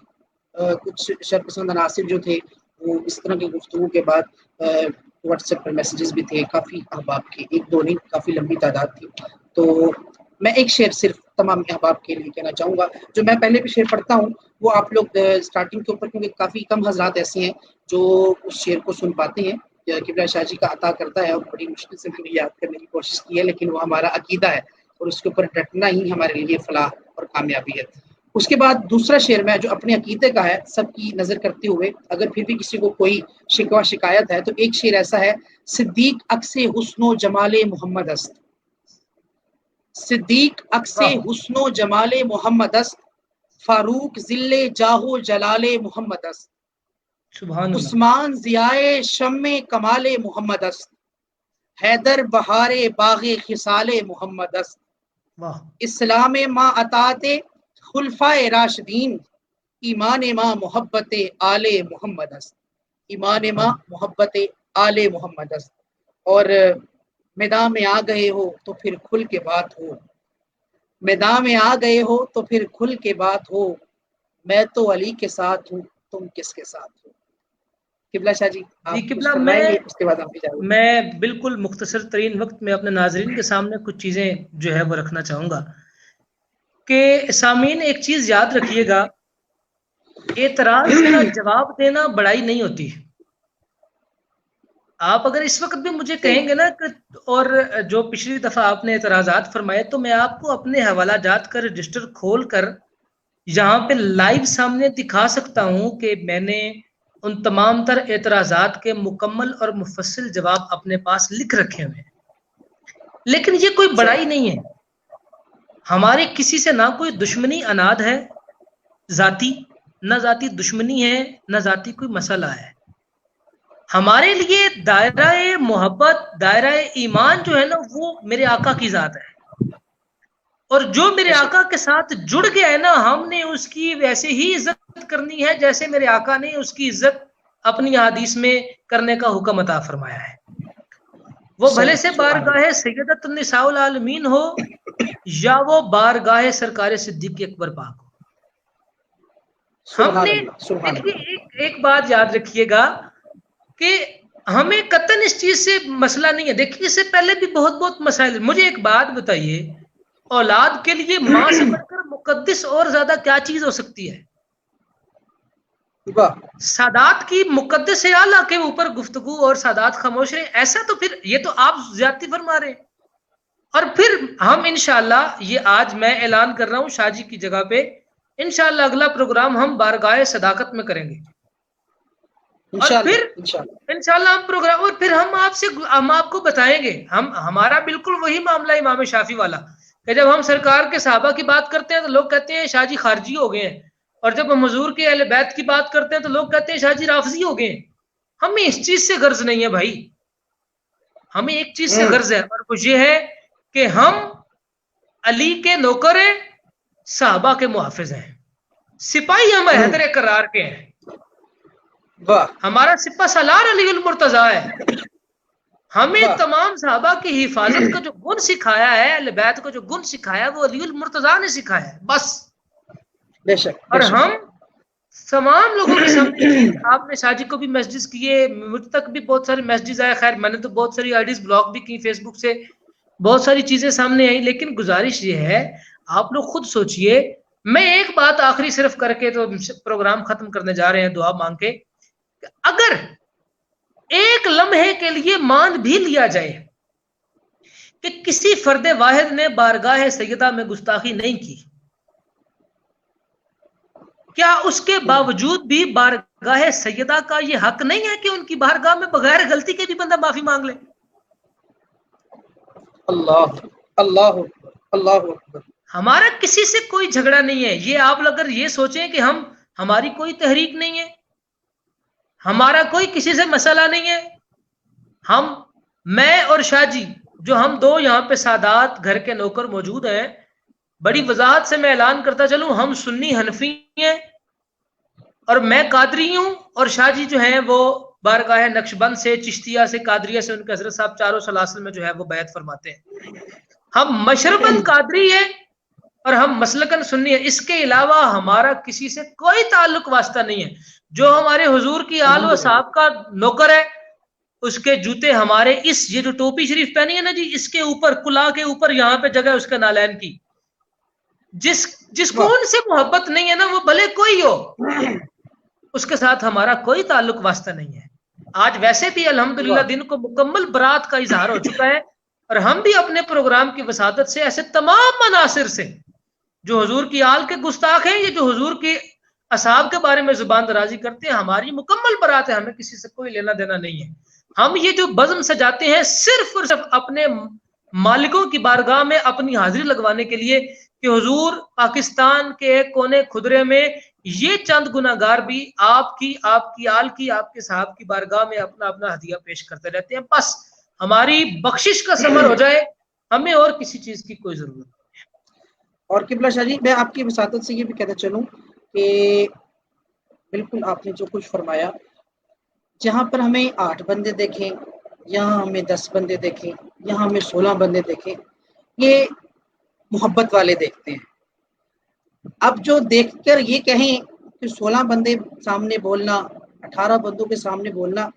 کچھ شرپسند عناصر جو تھے وہ اس طرح کی گفتگو کے بعد واٹس ایپ پر میسیجز بھی تھے کافی احباب کے، 1-2 نہیں کافی لمبی تعداد تھی. تو میں ایک شعر صرف تمام احباب کے لیے کہنا چاہوں گا، جو میں پہلے بھی شعر پڑھتا ہوں، وہ آپ لوگ سٹارٹنگ کے اوپر، کیونکہ کافی کم حضرات ایسے ہیں جو اس شعر کو سن پاتے ہیں. قبلہ شاہ جی کا عطا کرتا ہے، اور بڑی مشکل سے میں نے یاد کرنے کی کوشش کی ہے، لیکن وہ ہمارا عقیدہ ہے، اور اس کے اوپر ڈٹنا ہی ہمارے لیے فلاح اور کامیابی ہے. اس کے بعد دوسرا شعر میں جو اپنے عقیدے کا ہے، سب کی نظر کرتے ہوئے، اگر پھر بھی کسی کو کوئی شکوہ شکایت ہے، تو ایک شعر ایسا ہے: صدیق عکس حسن و جمال محمد است، صدیق عکس حسن و جمال محمد است، فاروق ذل جاہ و جلال محمد است، عثمان ضیاء شمع کمال محمد است، حیدر بہار باغ خصال محمد است، اسلام ما اطاعت خلفائے راشدین، ایمان ما محبت آل محمد است، ایمان ما محبت آل محمد است. اور میدان میں آ گئے ہو تو پھر کھل کے بات ہو، میدان میں آ گئے ہو تو پھر کھل کے بات ہو، میں تو علی کے ساتھ ہوں تم کس کے ساتھ ہو. قبلہ شاہ جی قبلہ میں بالکل مختصر ترین وقت میں اپنے ناظرین کے سامنے کچھ چیزیں جو ہے وہ رکھنا چاہوں گا کہ سامعین ایک چیز یاد رکھیے گا، اعتراض کا جواب دینا بڑائی نہیں ہوتی. آپ اگر اس وقت بھی مجھے کہیں گے نا کہ اور جو پچھلی دفعہ آپ نے اعتراضات فرمائے، تو میں آپ کو اپنے حوالہ جات کا رجسٹر کھول کر یہاں پہ لائیو سامنے دکھا سکتا ہوں کہ میں نے ان تمام تر اعتراضات کے مکمل اور مفصل جواب اپنے پاس لکھ رکھے ہوئے ہیں. لیکن یہ کوئی بڑائی نہیں ہے، ہمارے کسی سے نہ کوئی دشمنی اناد ہے ذاتی، نہ ذاتی دشمنی ہے، نہ ذاتی کوئی مسئلہ ہے. ہمارے لیے دائرہ محبت، دائرہ ایمان جو ہے نا، وہ میرے آقا کی ذات ہے، اور جو میرے آقا کے ساتھ جڑ گیا ہے نا، ہم نے اس کی ویسے ہی عزت کرنی ہے جیسے میرے آقا نے اس کی عزت اپنی حدیث میں کرنے کا حکم عطا فرمایا ہے. وہ بھلے سے بارگاہ سیدۃ النساء العالمین ہو یا وہ بارگاہ سرکار صدیق اکبر پاک ہو. ہم نے ایک بات یاد رکھیے گا کہ ہمیں قطعاً اس چیز سے مسئلہ نہیں ہے. دیکھیے اس سے پہلے بھی بہت مسائل. مجھے ایک بات بتائیے, اولاد کے لیے ماں سے بڑھ کر مقدس اور زیادہ کیا چیز ہو سکتی ہے؟ سادات کی مقدس اعلیٰ کے اوپر گفتگو اور سادات خاموش رہے, ایسا تو پھر یہ تو آپ زیادتی فرما رہے ہیں. اور پھر ہم انشاءاللہ, یہ آج میں اعلان کر رہا ہوں شاہ جی کی جگہ پہ, انشاءاللہ اگلا پروگرام ہم بارگاہ صداقت میں کریں گے. اور پھر انشاءاللہ ہم پروگرام, اور پھر ہم آپ کو بتائیں گے. ہمارا بالکل وہی معاملہ امام شافعی والا کہ جب ہم سرکار کے صحابہ کی بات کرتے ہیں تو لوگ کہتے ہیں شاہ جی خارجی ہو گئے ہیں, اور جب ہم حضور کے اہل بیت کی بات کرتے ہیں تو لوگ کہتے ہیں شاہ جی رافضی ہو گئے ہیں. ہمیں اس چیز سے غرض نہیں ہے بھائی, ہمیں ایک چیز سے غرض ہے, اور وہ یہ ہے کہ ہم علی کے نوکر ہیں, صحابہ کے محافظ ہیں, سپاہی ہم حیدر کرار کے ہیں. ہمارا سپہ سالار علی المرتضیٰ ہے. ہمیں تمام صحابہ کی حفاظت کا جو گن سکھایا ہے, اہل بیت کو جو گن سکھایا وہ علی المرتضیٰ نے سکھایا ہے بس. بے شک. اور ہم تمام لوگوں کے سامنے, آپ نے شاہ جی کو بھی میسجز کیے, مجھ تک بھی بہت سارے میسجز آئے. خیر میں نے تو بہت ساری آئی ڈیز بلاک بھی کی فیس بک سے, بہت ساری چیزیں سامنے آئی. لیکن گزارش یہ ہے آپ لوگ خود سوچئے. میں ایک بات آخری صرف کر کے تو پروگرام ختم کرنے جا رہے ہیں دعا مانگ کے, اگر ایک لمحے کے لیے مان بھی لیا جائے کہ کسی فرد واحد نے بارگاہ سیدہ میں گستاخی نہیں کی, کیا اس کے باوجود بھی بارگاہ سیدہ کا یہ حق نہیں ہے کہ ان کی بارگاہ میں بغیر غلطی کے بھی بندہ معافی مانگ لے؟ اللہ اللہ اللہ. ہمارا کسی سے کوئی جھگڑا نہیں ہے. یہ آپ اگر یہ سوچیں کہ ہماری کوئی تحریک نہیں ہے, ہمارا کوئی کسی سے مسئلہ نہیں ہے. میں اور شاہ جی جو ہم دو یہاں پہ سادات گھر کے نوکر موجود ہیں, بڑی وضاحت سے میں اعلان کرتا چلوں, ہم سنی حنفی ہیں اور میں قادری ہوں, اور شاہ جی جو ہیں وہ بارگاہ نقشبند سے, چشتیہ سے, قادریہ سے, ان کے حضرت صاحب چاروں سلاسل میں جو ہے وہ بیعت فرماتے ہیں. ہم مشرباً قادری ہیں اور ہم مسلکاً سنی ہیں. اس کے علاوہ ہمارا کسی سے کوئی تعلق واسطہ نہیں ہے. جو ہمارے حضور کی آل و صحاب کا نوکر ہے, اس کے جوتے ہمارے, یہ جو ٹوپی شریف پہنی ہے نا جی, اس کے اوپر کلا کے اوپر یہاں پہ جگہ اس کے نالین کی, جس کو ان سے محبت نہیں ہے نا, وہ بھلے کوئی ہو, اس کے ساتھ ہمارا کوئی تعلق واسطہ نہیں ہے. آج ویسے بھی الحمدللہ دن کو مکمل برات کا اظہار ہو چکا ہے, اور ہم بھی اپنے پروگرام کی وسادت سے ایسے تمام مناصر سے جو حضور کی آل کے گستاخ ہیں, یہ جو حضور کی اصحاب کے بارے میں زبان درازی کرتے ہیں, ہماری مکمل برات ہے, ہمیں کسی سے کوئی لینا دینا نہیں ہے. ہم یہ جو بزم سجاتے ہیں صرف اور صرف اپنے مالکوں کی بارگاہ میں اپنی حاضری لگوانے کے لیے کہ حضور پاکستان کے کونے خدرے میں یہ چند گناہگار بھی آپ کی آل کی, آپ کے صحاب کی بارگاہ میں اپنا اپنا ہدیہ پیش کرتے رہتے ہیں. بس ہماری بخشش کا ثمر ہو جائے, ہمیں اور کسی چیز کی کوئی ضرورت نہیں. اور قبلہ شاہ جی, میں آپ کی وساطت سے یہ بھی کہتا چلوں کہ بالکل آپ نے جو کچھ فرمایا, جہاں پر ہمیں 8 بندے دیکھیں, یہاں ہمیں 10 بندے دیکھیں, یہاں ہمیں 16 بندے دیکھیں, یہ محبت والے دیکھتے ہیں. اب جو دیکھ کر یہ کہیں کہ 16 بندے سامنے بولنا, 18 بندوں کے سامنے بولنا,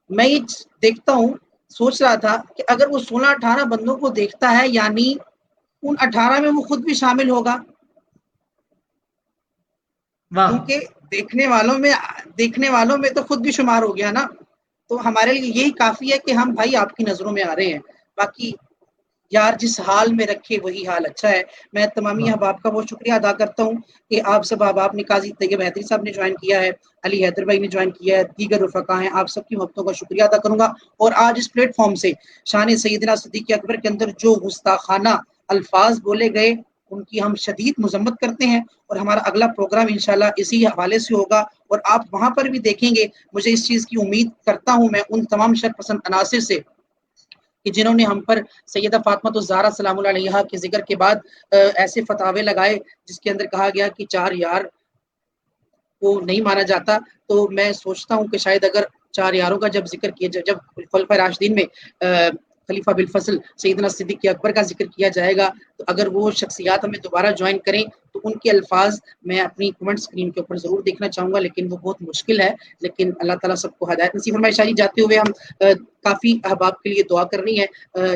میں یہ دیکھتا ہوں, سوچ رہا تھا کہ اگر وہ 16-18 بندوں کو دیکھتا ہے, یعنی ان 18 میں وہ خود بھی شامل ہوگا, کیونکہ دیکھنے والوں میں تو خود بھی شمار ہو گیا نا. تو ہمارے لیے یہی کافی ہے کہ ہم بھائی آپ کی نظروں میں آ رہے ہیں, باقی یار جس حال میں رکھے وہی حال اچھا ہے. میں تمامی احباب کا بہت شکریہ ادا کرتا ہوں کہ آپ سب احباب نے, قاضی طیب حیدری صاحب نے جوائن کیا ہے, علی حیدر بھائی نے جوائن کیا ہے, دیگر رفقا ہیں, آپ سب کی محبتوں کا شکریہ ادا کروں گا. اور آج اس پلیٹ فارم سے شان سیدنا صدیق اکبر کے اندر جو گستاخانہ الفاظ بولے گئے ان کی ہم شدید مذمت کرتے ہیں, اور ہمارا اگلا پروگرام انشاءاللہ اسی حوالے سے ہوگا, اور آپ وہاں پر بھی دیکھیں گے. مجھے اس چیز کی امید کرتا ہوں میں ان تمام شر پسند عناصر سے کہ جنہوں نے ہم پر سیدہ فاطمہ الزہرا سلام اللہ علیہا کے ذکر کے بعد ایسے فتاوے لگائے جس کے اندر کہا گیا کہ 4 یار کو نہیں مانا جاتا. تو میں سوچتا ہوں کہ شاید اگر 4 یاروں کا جب ذکر کیا جب خلفائے راشدین میں خلیفہ بالفضل سیدنا صدیق اکبر کا ذکر کیا جائے گا تو اگر وہ شخصیات ہمیں دوبارہ جوائن کریں تو ان کے الفاظ میں اپنی کمنٹ اسکرین کے اوپر ضرور دیکھنا چاہوں گا، لیکن وہ بہت مشکل ہے. لیکن اللہ تعالیٰ سب کو ہدایت نصیب فرمائے. شاہ جی جاتے ہوئے ہم کافی احباب کے لیے دعا کرنی ہے.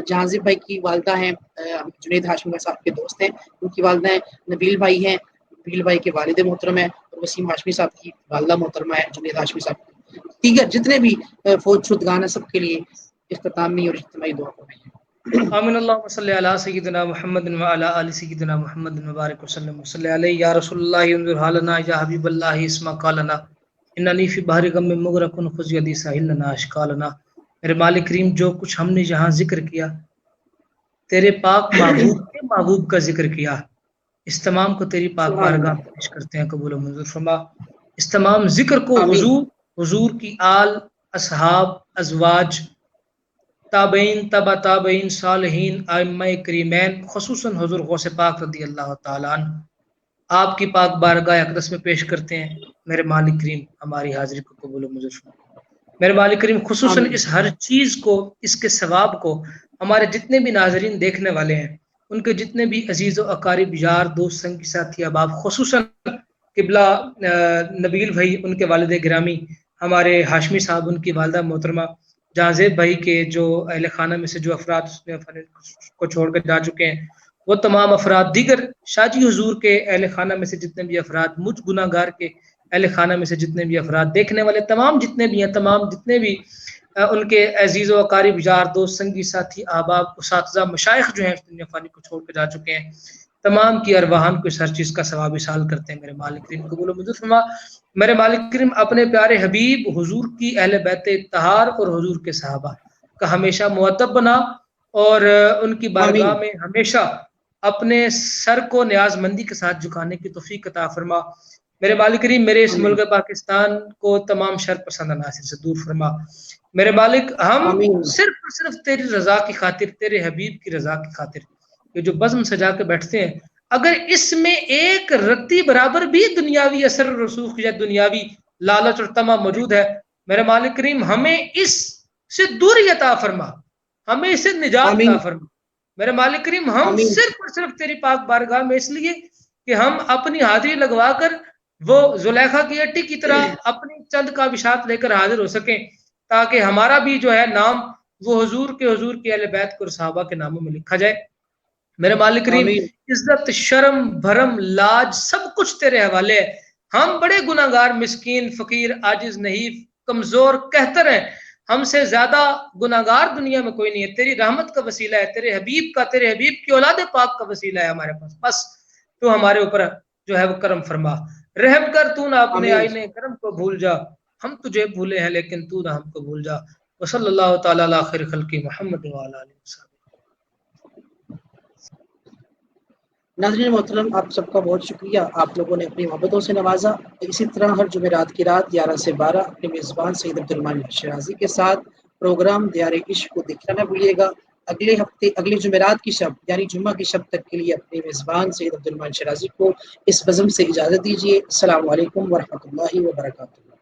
جہانزیب بھائی کی والدہ ہیں، جنید ہاشمی صاحب کے دوست ہیں، ان کی والدہ ہیں. نبیل بھائی ہیں، نبیل بھائی کے والد محترم ہیں، اور وسیم ہاشمی صاحب کی والدہ محترمہ ہے جنید ہاشمی صاحب. دیگر جتنے بھی فوج شدگان ہیں سب کے لیے اختتامی اور اجتماعی دعا فرمائیے. آمین. اللہم صلی علی سیدنا محمد وعلی آل سیدنا محمد مبارک وسلم وصلی علیہ. یا رسول اللہ انظر حالنا، یا حبیب اللہ اسمع قالنا، اننی فی بحر غم مغرق خذ یدی ساحل لنا اشکالنا. میرے مالک کریم، جو کچھ ہم نے یہاں ذکر کیا، تیرے پاک محبوب کے محبوب کا ذکر کیا، اس تمام کو تیری پاک بارگاہ میں پیش کرتے ہیں، قبول و منظور فرما. اس تمام ذکر کو حضور کی آل، اصحاب، ازواج، تابعین، تبع تابعین، صالحین، ائمہ کریمین، خصوصاً حضور غوث پاک رضی اللہ تعالیٰ عنہ آپ کی پاک بارگاہ اقدس میں پیش کرتے ہیں. میرے مالک کریم ہماری حاضری کو قبول و منظور فرما. میرے مالک کریم خصوصاً اس ہر چیز کو، اس کے ثواب کو ہمارے جتنے بھی ناظرین دیکھنے والے ہیں، ان کے جتنے بھی عزیز و اقارب، یار، دوست، سنگی، ساتھی، احباب، خصوصاً قبلہ نبیل بھائی، ان کے والد گرامی، ہمارے ہاشمی صاحب، ان کی والدہ محترمہ، جہانزیب بھائی کے جو اہل خانہ میں سے جو افراد اس نے کو چھوڑ کر جا چکے ہیں، وہ تمام افراد، دیگر شاہ جی حضور کے اہل خانہ میں سے جتنے بھی افراد، مجھ گناہ گار کے اہل خانہ میں سے جتنے بھی افراد، دیکھنے والے تمام جتنے بھی ہیں، تمام جتنے بھی ان کے عزیز و اقارب، یار، دوست، سنگی، ساتھی، احباب، اساتذہ، مشائخ جو ہیں اس دنیا فانی کو چھوڑ کر جا چکے ہیں، تمام کی ارواحان کو اس ہر چیز کا ثواب حاصل کرتے ہیں. میرے مالک کریم قبول و منظور فرما. میرے مالک کریم اپنے پیارے حبیب حضور کی اہل بیت طہار اور حضور کے صحابہ کا ہمیشہ مؤدب بنا، اور ان کی بارگاہ میں ہمیشہ اپنے سر کو نیاز مندی کے ساتھ جھکانے کی توفیق عطا فرما. میرے مالک کریم میرے اس ملک پاکستان کو تمام شر پسند عناصر سے دور فرما. میرے مالک ہم صرف اور صرف تیری رضا کی خاطر، تیرے حبیب کی رضا کی خاطر یہ جو بزم سجا کے بیٹھتے ہیں، اگر اس میں ایک رتی برابر بھی دنیاوی اثر و رسوخ یا دنیاوی لالچ اور طمع موجود ہے، میرے مالک کریم ہمیں اس سے دوری عطا فرما، ہمیں اس سے نجات عطا فرما. میرے مالک کریم ہم صرف اور صرف تیری پاک بارگاہ میں اس لیے کہ ہم اپنی حاضری لگوا کر وہ زلیخا کی اٹی کی طرح اپنی چند کاوشات لے کر حاضر ہو سکیں، تاکہ ہمارا بھی جو ہے نام وہ حضور کے اہل بیت کو صحابہ کے ناموں میں لکھا جائے. میرے مالک کریم عزت، شرم، بھرم، لاج سب کچھ تیرے حوالے ہے. ہم بڑے گناہ گار، مسکین، فقیر، عاجز، نحیف، کمزور، کہتر ہیں. ہم سے زیادہ گناہ گار دنیا میں کوئی نہیں ہے. تیری رحمت کا وسیلہ ہے، تیرے حبیب کی اولاد پاک کا وسیلہ ہے ہمارے پاس. بس تو ہمارے اوپر جو ہے وہ کرم فرما، رحم کر. تو نہ اپنے آئینے کرم کو بھول جا، ہم تجھے بھولے ہیں لیکن تو نہ ہم کو بھول جا. وصلی اللہ تعالی علی خیر خلق محمد وعلی آلہ وصحبہ. ناظرین محترم، آپ سب کا بہت شکریہ، آپ لوگوں نے اپنی محبتوں سے نوازا. اسی طرح ہر جمعرات کی رات 11 سے 12 اپنے میزبان سید عبدالرحمن شیرازی کے ساتھ پروگرام دیار عشق کو دیکھنا نہ بھولیے گا. اگلے ہفتے، اگلی جمعرات کی شب یعنی جمعہ کی شب تک کے لیے اپنے میزبان سید عبدالرحمن شیرازی کو اس بزم سے اجازت دیجیے. السلام علیکم ورحمۃ اللہ وبرکاتہ.